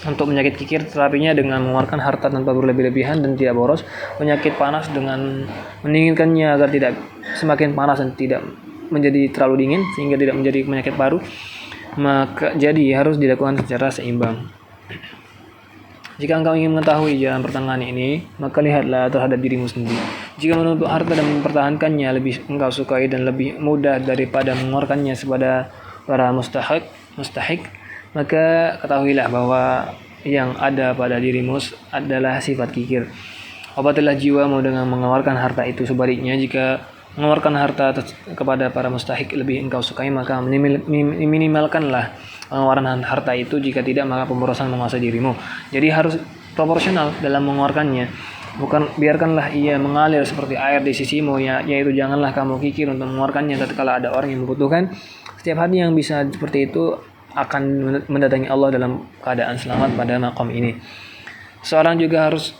Untuk penyakit kikir, terapinya dengan mengeluarkan harta tanpa berlebih-lebihan dan tidak boros. Penyakit panas dengan mendinginkannya agar tidak semakin panas dan tidak menjadi terlalu dingin sehingga tidak menjadi penyakit baru. Maka jadi harus dilakukan secara seimbang. Jika engkau ingin mengetahui jalan pertengahan ini, maka lihatlah terhadap dirimu sendiri. Jika menuntut harta dan mempertahankannya lebih engkau sukai dan lebih mudah daripada mengeluarkannya kepada para mustahik, maka ketahuilah bahwa yang ada pada dirimu adalah sifat kikir. Obatilah jiwamu dengan mengeluarkan harta itu. Sebaliknya, jika mengeluarkan harta kepada para mustahik lebih engkau sukai, maka minimalkanlah pengeluaran harta itu. Jika tidak, maka pemborosan menguasai dirimu. Jadi harus proporsional dalam mengeluarkannya. Bukan biarkanlah ia mengalir seperti air di sisimu, yaitu janganlah kamu kikir untuk mengeluarkannya tatkala ada orang yang membutuhkan. Setiap hati yang bisa seperti itu akan mendatangi Allah dalam keadaan selamat pada maqam ini. Seorang juga harus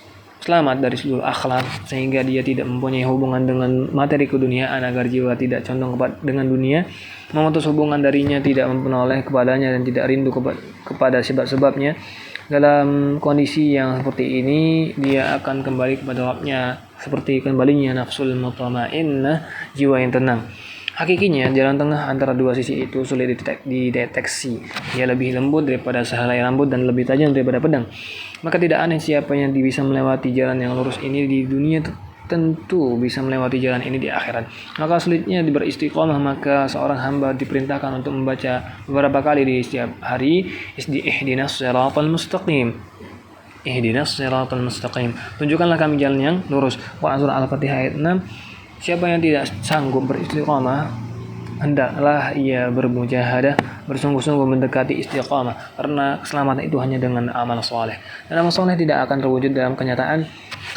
selamat dari seluruh akhlak sehingga dia tidak mempunyai hubungan dengan materi keduniaan, agar jiwa tidak condong dengan dunia, memutus hubungan darinya, tidak memperoleh kepadanya dan tidak rindu kepada sebab-sebabnya. Dalam kondisi yang seperti ini, dia akan kembali kepada Rabbnya seperti kembalinya nafsul mutmainnah, jiwa yang tenang. Hakikinya, jalan tengah antara dua sisi itu sulit dideteksi. Dia lebih lembut daripada sehelai rambut dan lebih tajam daripada pedang. Maka tidak aneh siapa yang bisa melewati jalan yang lurus ini di dunia, tentu bisa melewati jalan ini di akhirat. Maka sulitnya beristiqomah, maka seorang hamba diperintahkan untuk membaca beberapa kali di setiap hari, ihdinas siratal mustaqim. Ihdinas siratal mustaqim. Tunjukkanlah kami jalan yang lurus. Wa surah Al-Fatihah ayat 6. Siapa yang tidak sanggup beristiqamah, hendaklah ia bermujahadah, bersungguh-sungguh mendekati istiqamah, karena keselamatan itu hanya dengan amal soleh. Dan amal soleh tidak akan terwujud dalam kenyataan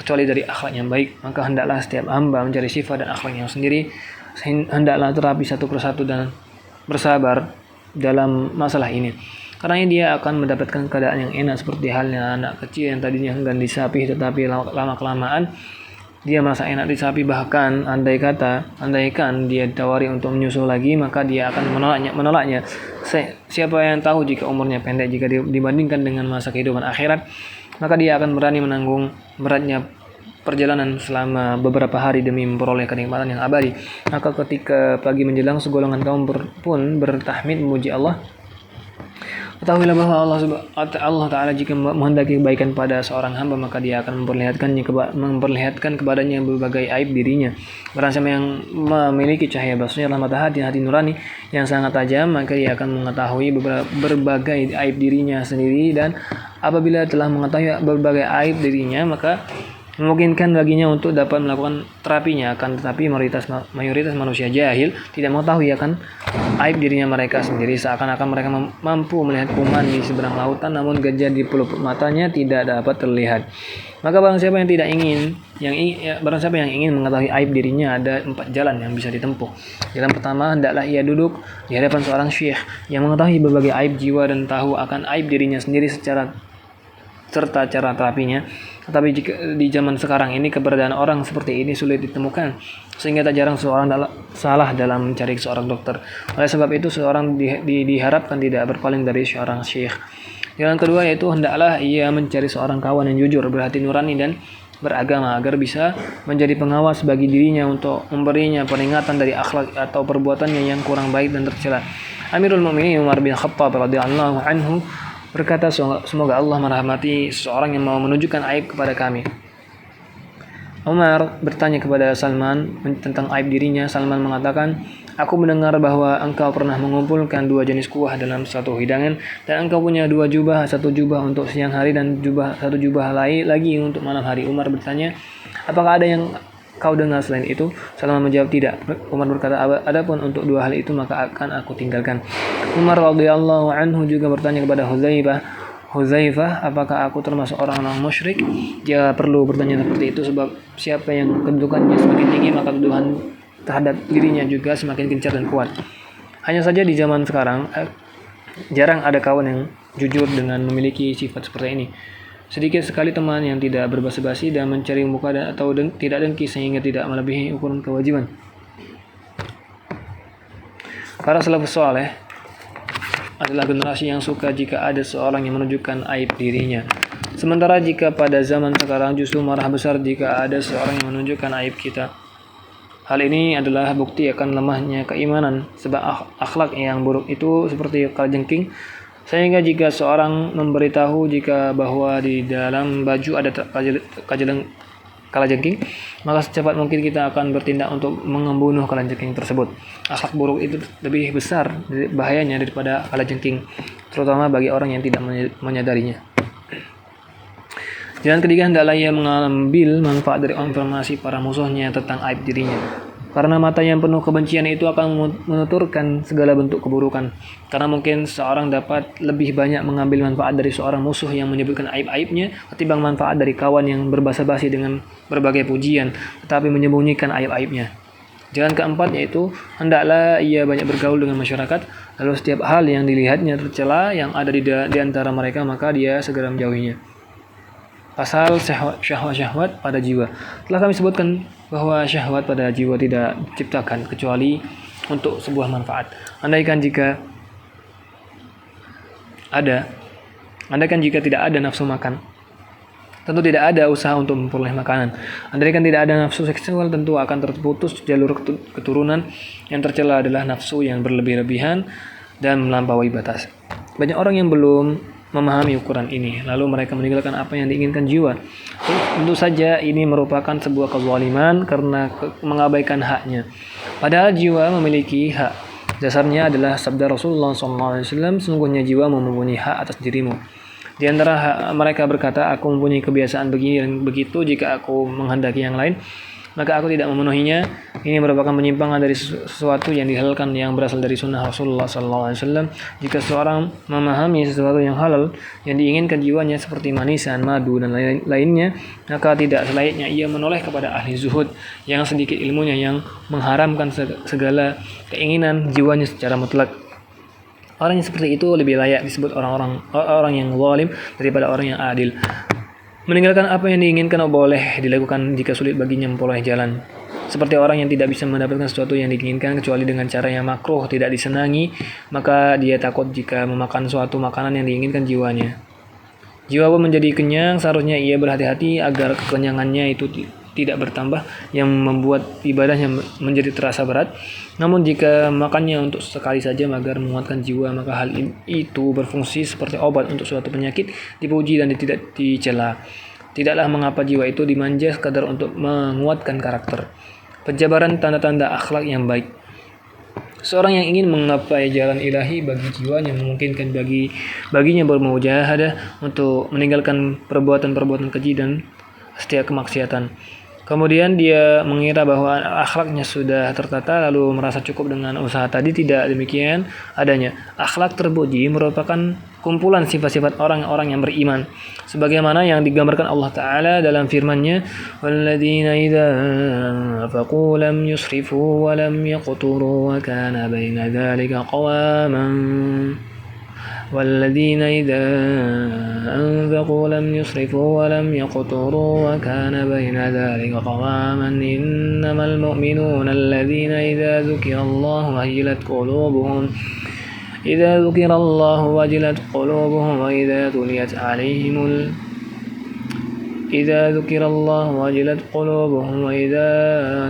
kecuali dari akhlak yang baik. Maka hendaklah setiap hamba mencari sifat dan akhlak yang sendiri. Hendaklah terapi satu persatu dan bersabar dalam masalah ini. Karena dia akan mendapatkan keadaan yang enak, seperti halnya anak kecil yang tadinya enggan disapih, tetapi lama-kelamaan dia merasa enak disapi. Bahkan andaikan dia ditawari untuk menyusu lagi, maka dia akan menolaknya. Siapa yang tahu jika umurnya pendek jika dibandingkan dengan masa kehidupan akhirat, maka dia akan berani menanggung beratnya perjalanan selama beberapa hari demi memperoleh kenikmatan yang abadi. Maka ketika pagi menjelang, segolongan kaum pun bertahmid memuji Allah. Ketahuilah bahwa Allah Ta'ala jika menghendaki kebaikan pada seorang hamba, maka dia akan memperlihatkan kepadanya berbagai aib dirinya. Barang siapa yang memiliki cahaya basirah mata hati nurani yang sangat tajam, maka dia akan mengetahui berbagai aib dirinya sendiri. Dan apabila telah mengetahui berbagai aib dirinya, maka memungkinkan baginya untuk dapat melakukan terapinya. Akan tetapi mayoritas manusia jahil tidak mengetahui akan aib dirinya mereka sendiri. Seakan-akan mereka mampu melihat kuman di seberang lautan, namun gajah di pelupuk matanya tidak dapat terlihat. Maka barang siapa yang ingin mengetahui aib dirinya, ada 4 jalan yang bisa ditempuh. Jalan pertama, hendaklah ia duduk di hadapan seorang syekh yang mengetahui berbagai aib jiwa dan tahu akan aib dirinya sendiri serta cara terapinya. Tetapi jika di zaman sekarang ini keberadaan orang seperti ini sulit ditemukan, sehingga tak jarang seorang salah dalam mencari seorang dokter. Oleh sebab itu seorang diharapkan tidak berpaling dari seorang syekh. Jalan kedua yaitu hendaklah ia mencari seorang kawan yang jujur, berhati nurani dan beragama agar bisa menjadi pengawas bagi dirinya untuk memberinya peringatan dari akhlak atau perbuatannya yang kurang baik dan tercela. Amirul Mukminin Umar bin Khattab radhiyallahu anhu berkata, semoga Allah merahmati seseorang yang mau menunjukkan aib kepada kami. Umar bertanya kepada Salman tentang aib dirinya. Salman mengatakan, aku mendengar bahwa engkau pernah mengumpulkan 2 jenis kuah dalam satu hidangan, dan engkau punya 2 jubah, 1 jubah untuk siang hari dan 1 jubah lain lagi untuk malam hari. Umar bertanya, apakah ada yang kau dengar selain itu? Salman menjawab, tidak. Umar berkata, adapun untuk 2 hal itu maka akan aku tinggalkan. Umar radhiyallahu anhu juga bertanya kepada Huzaifah, apakah aku termasuk orang-orang musyrik? Dia perlu bertanya seperti itu sebab siapa yang kedudukannya semakin tinggi maka tuduhan terhadap dirinya juga semakin gencar dan kuat. Hanya saja di zaman sekarang jarang ada kawan yang jujur dengan memiliki sifat seperti ini. Sedikit sekali teman yang tidak berbasa-basi dan mencari muka atau tidak dengki sehingga tidak melebihi ukuran kewajiban. Para salafus saleh adalah generasi yang suka jika ada seorang yang menunjukkan aib dirinya. Sementara jika pada zaman sekarang justru marah besar jika ada seorang yang menunjukkan aib kita. Hal ini adalah bukti akan lemahnya keimanan, sebab akhlak yang buruk itu seperti kalajengking, sehingga jika seorang memberitahu bahwa di dalam baju ada kalajengking, maka secepat mungkin kita akan bertindak untuk membunuh kalajengking tersebut. Akhlak buruk itu lebih besar bahayanya daripada kalajengking, terutama bagi orang yang tidak menyadarinya. Jalan ketiga, hendaklah ia mengambil manfaat dari informasi para musuhnya tentang aib dirinya. Karena mata yang penuh kebencian itu akan menuturkan segala bentuk keburukan. Karena mungkin seorang dapat lebih banyak mengambil manfaat dari seorang musuh yang menyebutkan aib-aibnya ketimbang manfaat dari kawan yang berbasa-basi dengan berbagai pujian tetapi menyembunyikan aib-aibnya. Jalan keempat yaitu hendaklah ia banyak bergaul dengan masyarakat, lalu setiap hal yang dilihatnya tercela yang ada di antara mereka maka dia segera menjauhinya. Pasal syahwat pada jiwa. Telah kami sebutkan bahwa syahwat pada jiwa tidak diciptakan kecuali untuk sebuah manfaat. Andaikan jika tidak ada nafsu makan, tentu tidak ada usaha untuk memperoleh makanan. Andaikan tidak ada nafsu seksual, tentu akan terputus jalur keturunan. Yang tercela adalah nafsu yang berlebih-lebihan dan melampaui batas. Banyak orang yang belum memahami ukuran ini, lalu mereka meninggalkan apa yang diinginkan jiwa. Tentu saja ini merupakan sebuah kezaliman karena mengabaikan haknya. Padahal jiwa memiliki hak. Dasarnya adalah sabda Rasulullah SAW, sesungguhnya jiwa mempunyai hak atas dirimu. Di antara hak mereka berkata, aku mempunyai kebiasaan begini dan begitu, jika aku menghendaki yang lain, maka aku tidak memenuhinya. Ini merupakan penyimpangan dari sesuatu yang dihalalkan yang berasal dari sunnah Rasulullah SAW. Jika seorang memahami sesuatu yang halal yang diinginkan jiwanya seperti manisan, madu dan lainnya, maka tidak selayaknya ia menoleh kepada ahli zuhud yang sedikit ilmunya yang mengharamkan segala keinginan jiwanya secara mutlak. Orang yang seperti itu lebih layak disebut orang yang zalim daripada orang yang adil. Meninggalkan apa yang diinginkan boleh dilakukan jika sulit baginya memperoleh jalan. Seperti orang yang tidak bisa mendapatkan sesuatu yang diinginkan kecuali dengan cara yang makruh, tidak disenangi, maka dia takut jika memakan suatu makanan yang diinginkan jiwanya. Jiwa pun menjadi kenyang, seharusnya ia berhati-hati agar kekenyangannya itu tidak bertambah yang membuat ibadahnya menjadi terasa berat. Namun jika makannya untuk sekali saja agar menguatkan jiwa, maka hal itu berfungsi seperti obat untuk suatu penyakit, dipuji dan tidak dicela. Tidaklah mengapa jiwa itu dimanja sekadar untuk menguatkan karakter. Penjabaran tanda-tanda akhlak yang baik. Seorang yang ingin menggapai jalan ilahi bagi jiwanya memungkinkan baginya bermujahadah untuk meninggalkan perbuatan-perbuatan keji dan setiap kemaksiatan. Kemudian dia mengira bahwa akhlaknya sudah tertata lalu merasa cukup dengan usaha tadi. Tidak demikian adanya. Akhlak terpuji merupakan kumpulan sifat-sifat orang-orang yang beriman, sebagaimana yang digambarkan Allah Ta'ala dalam firman-Nya, walladzina idza anfaqu lam yusrifu wa lam yaqturu wa kana baina dzalika qawaman والذين إذا أنفقوا لم يسرفوا ولم يقتروا وكان بين ذلك قواما إنما المؤمنون الذين إذا ذكر الله وجلت قلوبهم وإذا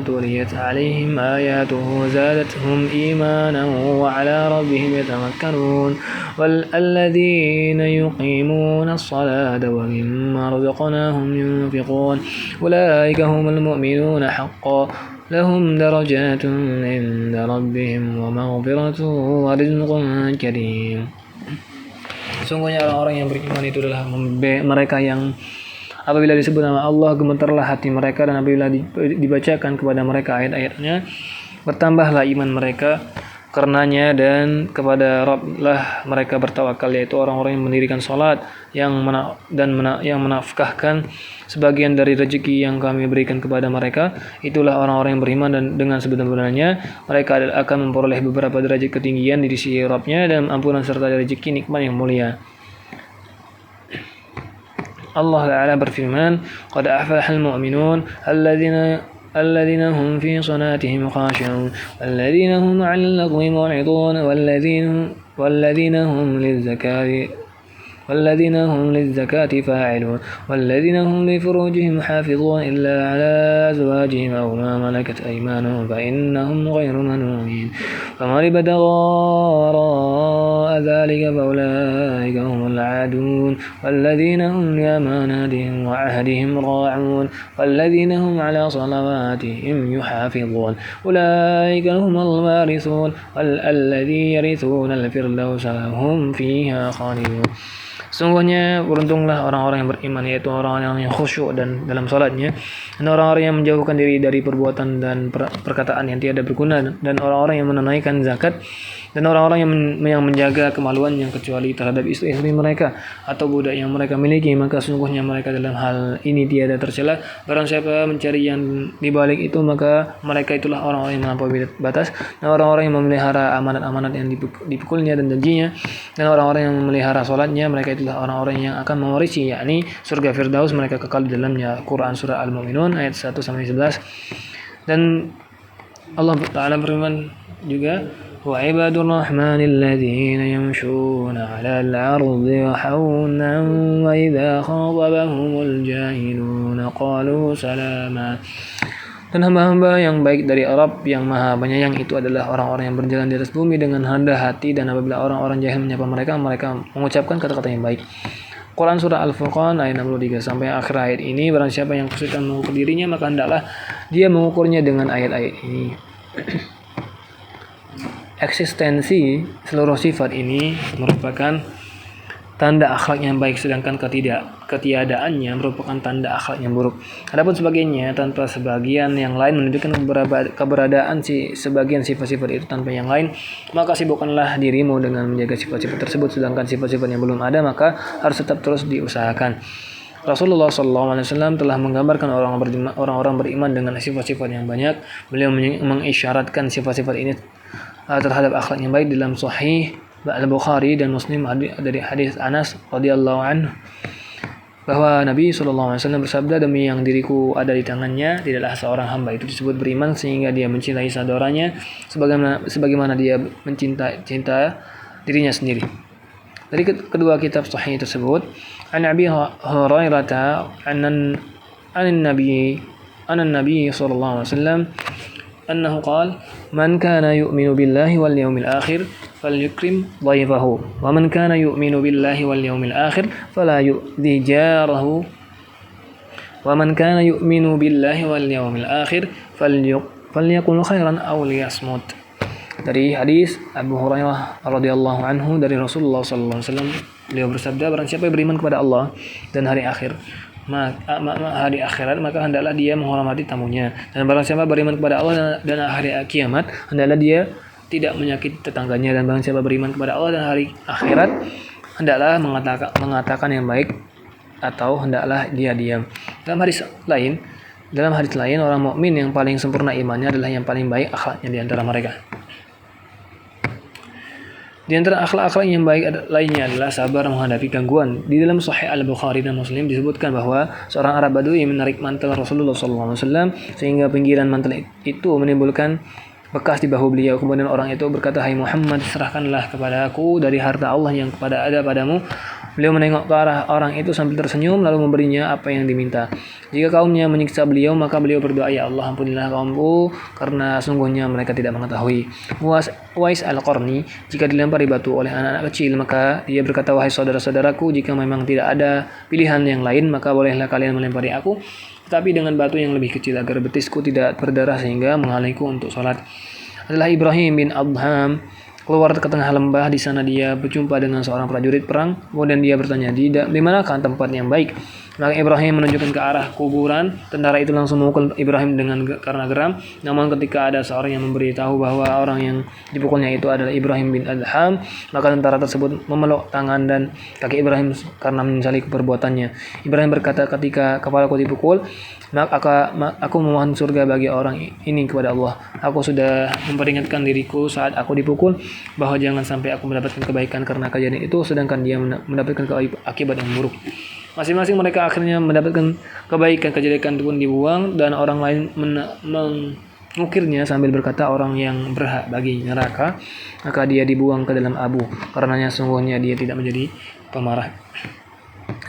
تليت عليهم آياته زادتهم إيمانا وعلى ربهم يتوكلون والذين يقيمون الصلاة ومما رزقناهم ينفقون أولئك هم المؤمنون حقا لهم درجات عند ربهم ومغفرة ورزق كريم. Sungguhnya orang-orang yang beriman itu adalah mereka yang apabila disebut nama Allah gemetarlah hati mereka, dan apabila dibacakan kepada mereka ayat-ayatnya bertambahlah iman mereka karenanya, dan kepada Rabb-lah mereka bertawakal, yaitu orang-orang yang mendirikan salat yang menafkahkan sebagian dari rezeki yang kami berikan kepada mereka. Itulah orang-orang yang beriman, dan dengan sebenar-benarnya mereka akan memperoleh beberapa derajat ketinggian di sisi Rabb-nya dan ampunan serta rezeki nikmat yang mulia. Allah Ta'ala berfirman, "Qad aflahal mu'minun الذين هم في صلاتهم خاشعون والذين هم عن اللغو معرضون والذين هم للزكاة فاعلون والذين هم لفروجهم حافظون إلا على أزواجهم أو ما ملكت أيمانهم فإنهم غير ملومين فمن ابتغى وراء ذلك فأولئك هم العادون والذين هم لأماناتهم وعهدهم راعون والذين هم على صلواتهم يحافظون أولئك هم الوارثون الذين يرثون الفردوس هم فيها خالدون. Sungguhnya beruntunglah orang-orang yang beriman, yaitu orang-orang yang khusyuk dan dalam salatnya, dan orang-orang yang menjauhkan diri dari perbuatan dan perkataan yang tiada berguna, dan orang-orang yang menunaikan zakat, dan orang-orang yang menjaga kemaluan yang kecuali terhadap istri-istri mereka atau budak yang mereka miliki, maka sungguhnya mereka dalam hal ini tiada tercela. Barang siapa mencari yang dibalik itu, maka mereka itulah orang-orang yang melampaui batas, dan orang-orang yang memelihara amanat-amanat yang dipikulnya dan janjinya, dan orang-orang yang memelihara salatnya, mereka itulah orang-orang yang akan mewarisi, yakni surga Firdaus, mereka kekal di dalamnya. Quran surah Al-Mu'minun ayat 1-11. Dan Allah Ta'ala berfirman juga, wa ibadur rahmanil ladzina yamshuna 'alal ardi hawnan wa idza khatabahumul jahiluna qalu salama. Dan hamba-hamba yang baik dari Arab yang maha penyayang itu adalah orang-orang yang berjalan di atas bumi dengan rendah hati, dan apabila orang-orang jahil menyapa mereka, mereka mengucapkan kata-kata yang baik. Quran surah Al-Furqan ayat 63 sampai akhir ayat ini. Barang siapa yang kesulitan mengukur dirinya, maka hendaklah dia mengukurnya dengan ayat-ayat ini. Eksistensi seluruh sifat ini merupakan tanda akhlak yang baik, sedangkan ketiadaannya merupakan tanda akhlak yang buruk. Adapun sebagiannya tanpa sebagian yang lain menunjukkan keberadaan sebagian sifat-sifat itu tanpa yang lain, maka sibukkanlah dirimu dengan menjaga sifat-sifat tersebut, sedangkan sifat-sifat yang belum ada maka harus tetap terus diusahakan. Rasulullah SAW telah menggambarkan orang-orang beriman dengan sifat-sifat yang banyak. Beliau mengisyaratkan sifat-sifat ini terhadap akhlak yang baik dalam Sahih Al-Bukhari dan Muslim dari hadis Anas radhiyallahu anhu bahwa Nabi SAW bersabda, demi yang diriku ada di tangannya, tidaklah seorang hamba itu disebut beriman sehingga dia mencintai saudaranya sebagaimana dia mencinta dirinya sendiri. Dari kedua kitab sahih tersebut, an Abi Hurairah an Nabi sallallahu alaihi wasallam annahu qala man kana yu'minu billahi wal yawmil akhir falyukrim dhayfahu wa man kana yu'minu billahi wal yawmil akhir fala yu'dhi jarahu wa man kana yu'minu billahi wal yawmil akhir falyaqul khairan aw liyasmut. Dari hadis Abu Hurairah radhiyallahu anhu dari Rasulullah sallallahu alaihi wasallam, beliau bersabda, barang siapa yang beriman kepada Allah dan hari akhir, hari akhirat, maka hendaklah dia menghormati tamunya, dan barang siapa beriman kepada Allah dan hari kiamat, hendaklah dia tidak menyakiti tetangganya, dan barang siapa beriman kepada Allah dan hari akhirat, hendaklah mengatakan yang baik atau hendaklah dia diam. Dalam hadis lain, orang mukmin yang paling sempurna imannya adalah yang paling baik akhlaknya di antara mereka. Di antara akhlak-akhlak yang baik lainnya adalah sabar menghadapi gangguan. Di dalam Sahih Al-Bukhari dan Muslim disebutkan bahwa seorang Arab Badui menarik mantel Rasulullah SAW sehingga pinggiran mantel itu menimbulkan bekas di bahu beliau. Kemudian orang itu berkata, "Hai Muhammad, serahkanlah kepada aku dari harta Allah yang ada padamu." Beliau menengok ke arah orang itu sambil tersenyum lalu memberinya apa yang diminta. Jika kaumnya menyiksa beliau, maka beliau berdoa, "Ya Allah, ampunilah kaumku karena sungguhnya mereka tidak mengetahui." Uwais Al-Qarni, jika dilempari batu oleh anak-anak kecil, maka dia berkata, "Wahai saudara-saudaraku, jika memang tidak ada pilihan yang lain, maka bolehlah kalian melempari aku, tetapi dengan batu yang lebih kecil agar betisku tidak berdarah sehingga menghalangku untuk sholat." Adalah Ibrahim bin Adham keluar ke tengah lembah. Di sana dia berjumpa dengan seorang prajurit perang. Kemudian dia bertanya, di manakah tempat yang baik? Maka Ibrahim menunjukkan ke arah kuburan. Tentara itu langsung memukul Ibrahim karena geram. Namun ketika ada seorang yang memberitahu bahwa orang yang dipukulnya itu adalah Ibrahim bin Adham, maka tentara tersebut memeluk tangan dan kaki Ibrahim karena menyesali perbuatannya. Ibrahim berkata, "Ketika kepalaku dipukul, maka aku memohon surga bagi orang ini kepada Allah. Aku sudah memperingatkan diriku saat aku dipukul bahwa jangan sampai aku mendapatkan kebaikan karena kejadian itu, sedangkan dia mendapatkan akibat yang buruk." Masing-masing mereka akhirnya mendapatkan kebaikan, kejelekan pun dibuang, dan orang lain mengukirnya sambil berkata, "Orang yang berhak bagi neraka, maka dia dibuang ke dalam abu, karenanya sungguhnya dia tidak menjadi pemarah."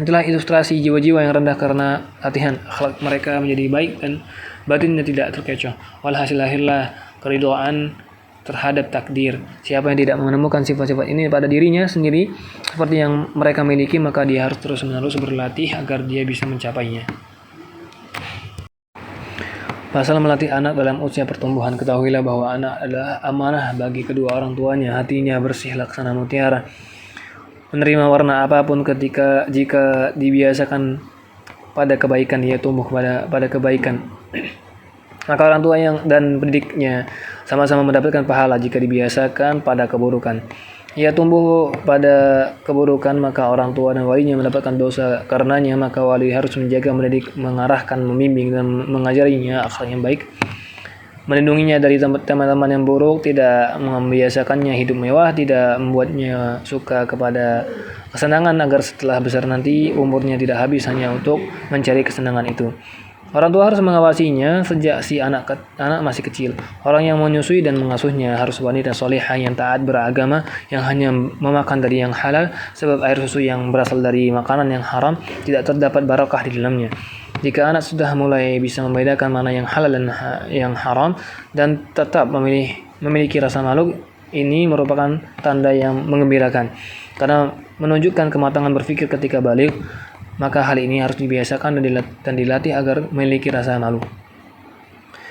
Itulah ilustrasi jiwa-jiwa yang rendah karena latihan akhlak mereka menjadi baik dan batinnya tidak terkecoh. Walhasil lahirlah keridhaan terhadap takdir. Siapa yang tidak menemukan sifat-sifat ini pada dirinya sendiri seperti yang mereka miliki, maka dia harus terus-menerus berlatih agar dia bisa mencapainya. Masalah melatih anak dalam usia pertumbuhan. Ketahuilah bahwa anak adalah amanah bagi kedua orang tuanya. Hatinya bersih laksana mutiara, menerima warna apapun jika dibiasakan pada kebaikan, dia tumbuh pada kebaikan. Maka orang tua dan pendidiknya sama-sama mendapatkan pahala jika dibiasakan pada keburukan. Ia tumbuh pada keburukan, maka orang tua dan walinya mendapatkan dosa karenanya, maka wali harus menjaga, mendidik, mengarahkan, membimbing, dan mengajarinya akhlak yang baik, melindunginya dari teman-teman yang buruk, tidak membiasakannya hidup mewah, tidak membuatnya suka kepada kesenangan agar setelah besar nanti umurnya tidak habis hanya untuk mencari kesenangan itu. Orang tua harus mengawasinya sejak si anak masih kecil. Orang yang menyusui dan mengasuhnya harus wanita solehah yang taat beragama, yang hanya memakan dari yang halal, sebab air susu yang berasal dari makanan yang haram tidak terdapat barakah di dalamnya. Jika anak sudah mulai bisa membedakan mana yang halal dan yang haram dan tetap memiliki rasa malu, ini merupakan tanda yang menggembirakan karena menunjukkan kematangan berpikir ketika balik. Maka hal ini harus dibiasakan dan dilatih agar memiliki rasa malu.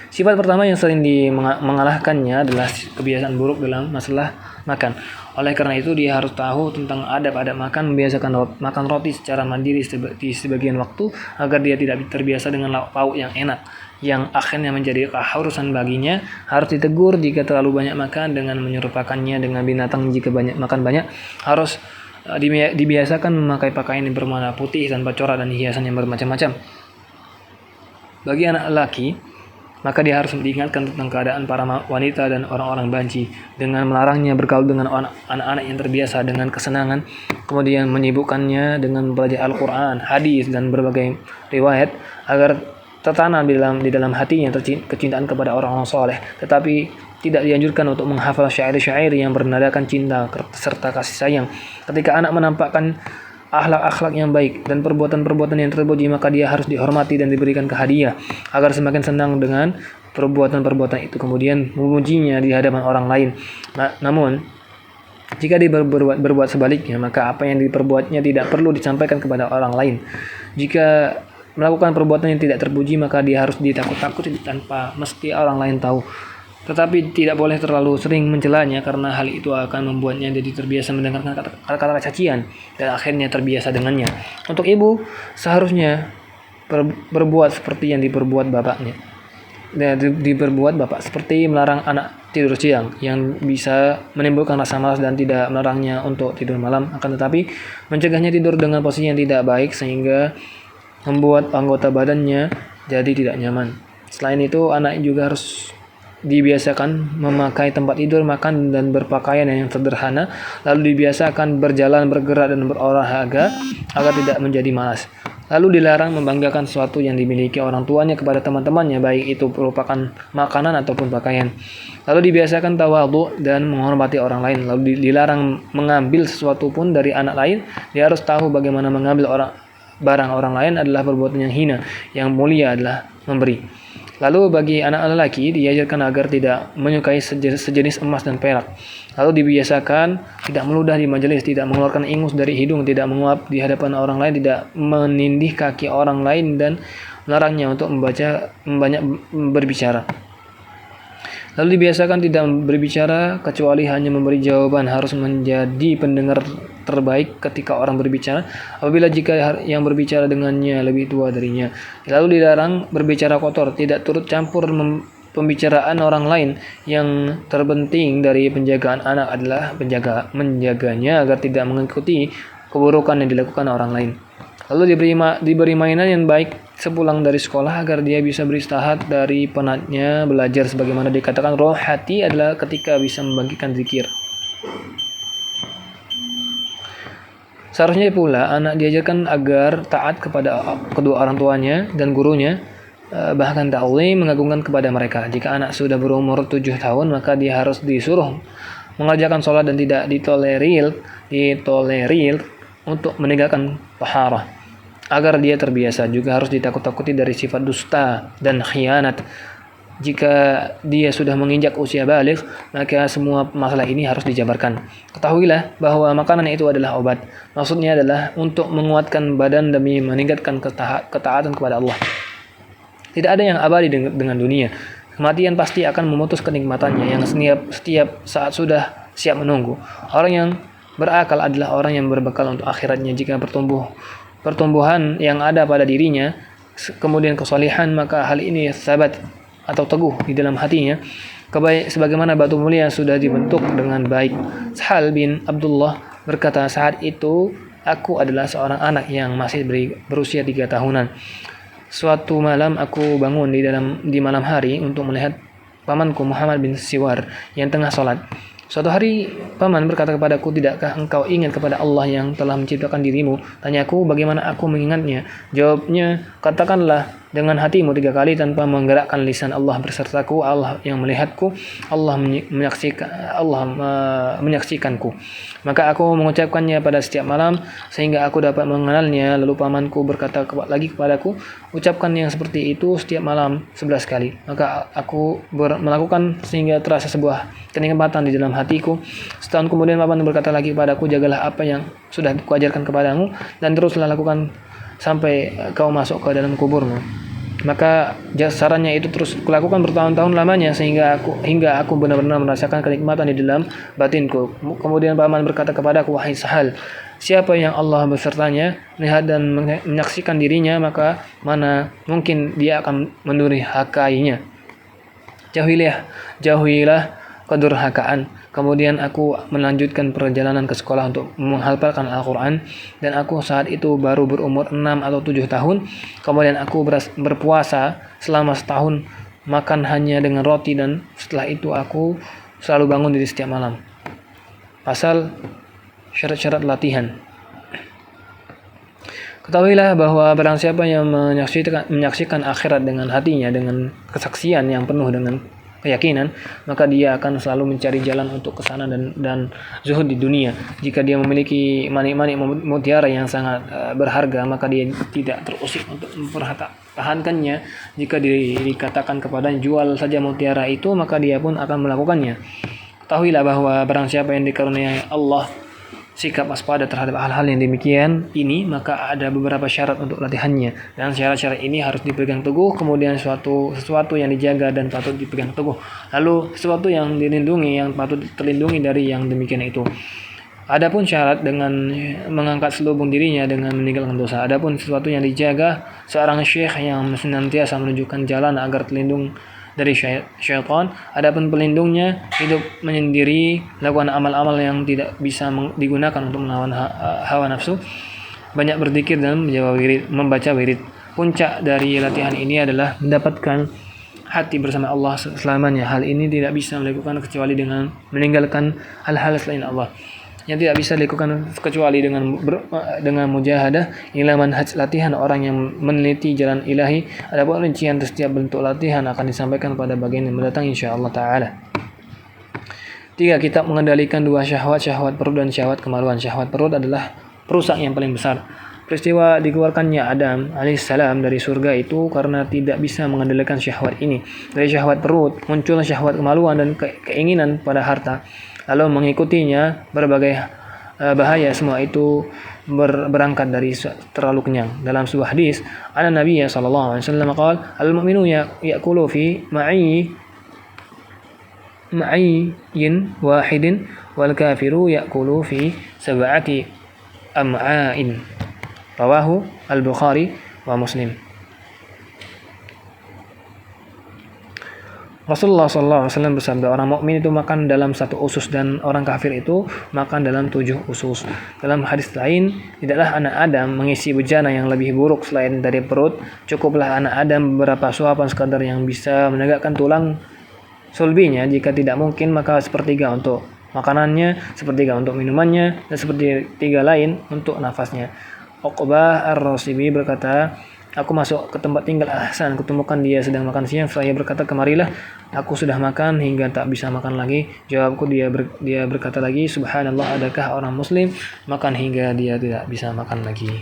Sifat pertama yang sering mengalahkannya adalah kebiasaan buruk dalam masalah makan. Oleh karena itu dia harus tahu tentang adab-adab makan, membiasakan makan roti secara mandiri di sebagian waktu agar dia tidak terbiasa dengan pauk yang enak, yang akhirnya menjadi keharusan baginya. Harus ditegur jika terlalu banyak makan dengan menyerupakannya dengan binatang jika makan banyak. Harus dibiasakan memakai pakaian yang berwarna putih tanpa corak dan hiasan yang bermacam-macam. Bagi anak laki, maka dia harus diingatkan tentang keadaan para wanita dan orang-orang banci dengan melarangnya bergaul dengan anak-anak yang terbiasa dengan kesenangan, kemudian menyibukkannya dengan belajar Al-Quran, hadis, dan berbagai riwayat agar tertanam di dalam hatinya kecintaan kepada orang-orang soleh. Tetapi tidak dianjurkan untuk menghafal syair-syair yang bernadakan cinta serta kasih sayang. Ketika anak menampakkan akhlak-akhlak yang baik dan perbuatan-perbuatan yang terpuji, maka dia harus dihormati dan diberikan hadiah agar semakin senang dengan perbuatan-perbuatan itu, kemudian memujinya di hadapan orang lain. Namun jika dia berbuat sebaliknya, maka apa yang diperbuatnya tidak perlu disampaikan kepada orang lain. Jika melakukan perbuatan yang tidak terpuji, maka dia harus ditakut-takuti tanpa mesti orang lain tahu. Tetapi tidak boleh terlalu sering mencelanya karena hal itu akan membuatnya jadi terbiasa mendengarkan kata-kata cacian dan akhirnya terbiasa dengannya. Untuk ibu seharusnya berbuat seperti yang diperbuat bapaknya. Diperbuat bapak seperti melarang anak tidur siang yang bisa menimbulkan rasa malas dan tidak melarangnya untuk tidur malam, akan tetapi mencegahnya tidur dengan posisi yang tidak baik sehingga membuat anggota badannya jadi tidak nyaman. Selain itu, anak juga harus dibiasakan memakai tempat tidur, makan dan berpakaian yang sederhana, lalu dibiasakan berjalan, bergerak dan berolahraga agar tidak menjadi malas. Lalu dilarang membanggakan sesuatu yang dimiliki orang tuanya kepada teman-temannya, baik itu merupakan makanan ataupun pakaian. Lalu dibiasakan tawadhu dan menghormati orang lain. Lalu dilarang mengambil sesuatu pun dari anak lain. Dia harus tahu bagaimana mengambil barang orang lain adalah perbuatan yang hina. Yang mulia adalah memberi. Lalu bagi anak lelaki diajarkan agar tidak menyukai sejenis emas dan perak. Lalu dibiasakan tidak meludah di majelis, tidak mengeluarkan ingus dari hidung, tidak menguap di hadapan orang lain, tidak menindih kaki orang lain, dan melarangnya untuk banyak berbicara. Lalu dibiasakan tidak berbicara kecuali hanya memberi jawaban, harus menjadi pendengar terbaik ketika orang berbicara, apabila jika yang berbicara dengannya lebih tua darinya. Lalu dilarang berbicara kotor, tidak turut campur pembicaraan orang lain. Yang terpenting dari penjagaan anak adalah menjaganya agar tidak mengikuti keburukan yang dilakukan orang lain. Lalu diberi mainan yang baik sepulang dari sekolah agar dia bisa beristirahat dari penatnya belajar, sebagaimana dikatakan roh hati adalah ketika bisa membangkitkan zikir. Seharusnya pula anak diajarkan agar taat kepada kedua orang tuanya dan gurunya, bahkan ta'zim, mengagungkan kepada mereka. Jika anak sudah berumur 7 tahun, maka dia harus disuruh mengerjakan sholat dan tidak ditolerir untuk meninggalkan taharah agar dia terbiasa. Juga harus ditakut-takuti dari sifat dusta dan khianat. Jika dia sudah menginjak usia baligh, maka semua masalah ini harus dijabarkan. Ketahuilah bahwa makanan itu adalah obat. Maksudnya adalah untuk menguatkan badan demi meningkatkan ketaatan kepada Allah. Tidak ada yang abadi dengan dunia. Kematian pasti akan memutus kenikmatannya yang setiap saat sudah siap menunggu. Orang yang berakal adalah orang yang berbekal untuk akhiratnya. Jika pertumbuhan yang ada pada dirinya kemudian kesalehan, maka hal ini sabat atau teguh di dalam hatinya, sebagaimana batu mulia yang sudah dibentuk dengan baik. Sahal bin Abdullah berkata, saat itu aku adalah seorang anak yang masih berusia 3 tahunan. Suatu malam aku bangun di malam hari untuk melihat pamanku Muhammad bin Siwar yang tengah sholat. Suatu hari paman berkata kepadaku, tidakkah engkau ingat kepada Allah yang telah menciptakan dirimu? Tanyaku, bagaimana aku mengingatnya? Jawabnya, katakanlah dengan hatimu 3 kali tanpa menggerakkan lisan. Allah bersertaku, Allah yang melihatku, Allah menyaksikanku. Maka aku mengucapkannya pada setiap malam sehingga aku dapat mengenalnya. Lalu pamanku berkata lagi kepadaku, ucapkan yang seperti itu setiap malam 11 kali. Maka aku melakukan sehingga terasa sebuah kenikmatan di dalam hatiku. Setahun kemudian paman berkata lagi kepadaku, jagalah apa yang sudah kuajarkan kepadamu dan teruslah lakukan sampai kau masuk ke dalam kuburmu. Maka sarannya itu terus kulakukan bertahun-tahun lamanya hingga aku benar-benar merasakan kenikmatan di dalam batinku. Kemudian paman berkata kepadaku, wahai Sahal, siapa yang Allah besertanya, melihat dan menyaksikan dirinya, maka mana mungkin dia akan mendurhakainya. Jauhilah kedurhakaan. Kemudian aku melanjutkan perjalanan ke sekolah untuk menghafalkan Al-Quran, dan aku saat itu baru berumur 6 atau 7 tahun. Kemudian aku berpuasa selama setahun, makan hanya dengan roti, dan setelah itu aku selalu bangun di setiap malam. Pasal syarat-syarat latihan. Ketahuilah bahwa barang siapa yang menyaksikan akhirat dengan hatinya, dengan kesaksian yang penuh dengan keyakinan, maka dia akan selalu mencari jalan untuk ke sana dan zuhud di dunia. Jika dia memiliki manik-manik mutiara yang sangat berharga, maka dia tidak terusik untuk mempertahankannya. Jika dikatakan kepadanya jual saja mutiara itu, maka dia pun akan melakukannya. Ketahuilah bahwa barang siapa yang dikaruniai Allah sikap waspada terhadap hal-hal yang demikian ini, maka ada beberapa syarat untuk latihannya, dan syarat-syarat ini harus dipegang teguh. Kemudian sesuatu yang dijaga dan patut dipegang teguh, lalu sesuatu yang dilindungi, yang patut terlindungi dari yang demikian itu. Adapun syarat dengan mengangkat selubung dirinya dengan meninggalkan dosa. Adapun sesuatu yang dijaga, seorang syekh yang senantiasa menunjukkan jalan agar terlindung dari syaitan. Adapun pelindungnya, hidup menyendiri, lakukan amal-amal yang tidak bisa digunakan untuk melawan hawa nafsu, banyak berzikir dan membaca wirid. Puncak dari latihan ini adalah mendapatkan hati bersama Allah selamanya. Hal ini tidak bisa dilakukan kecuali dengan meninggalkan hal-hal selain Allah. Yang tidak bisa dilakukan kecuali dengan mujahadah. Inilah manhaj latihan orang yang meneliti jalan ilahi. Adapun rincian setiap bentuk latihan akan disampaikan pada bagian yang mendatang insyaallah taala. 3. Kitab mengendalikan dua syahwat, syahwat perut dan syahwat kemaluan. Syahwat perut adalah perusak yang paling besar. Peristiwa dikeluarkannya Adam alaihissalam dari surga itu karena tidak bisa mengendalikan syahwat ini. Dari syahwat perut muncul syahwat kemaluan dan keinginan pada harta. Lalu mengikutinya berbagai bahaya. Semua itu berangkat dari terlalu kenyang. Dalam sebuah hadis, Nabi sallallahu alaihi wasallam qala, al-mu'minu ya'kulu fi ma'ayyin wahidin wal kafiru ya'kulu fi sab'ati am'ain. Rawahu al-Bukhari wa Muslim. Rasulullah SAW bersabda, orang mukmin itu makan dalam 1 usus dan orang kafir itu makan dalam 7 usus. Dalam hadis lain, tidaklah anak Adam mengisi bejana yang lebih buruk selain dari perut. Cukuplah anak Adam beberapa suapan sekadar yang bisa menegakkan tulang sulbinya. Jika tidak mungkin, maka sepertiga untuk makanannya, sepertiga untuk minumannya, dan sepertiga lain untuk nafasnya. Uqbah ar-Rasibi berkata, aku masuk ke tempat tinggal Ahsan, kutemukan dia sedang makan siang. Saya berkata, kemarilah, aku sudah makan hingga tak bisa makan lagi. Jawabku, dia berkata lagi, subhanallah, adakah orang muslim makan hingga dia tidak bisa makan lagi?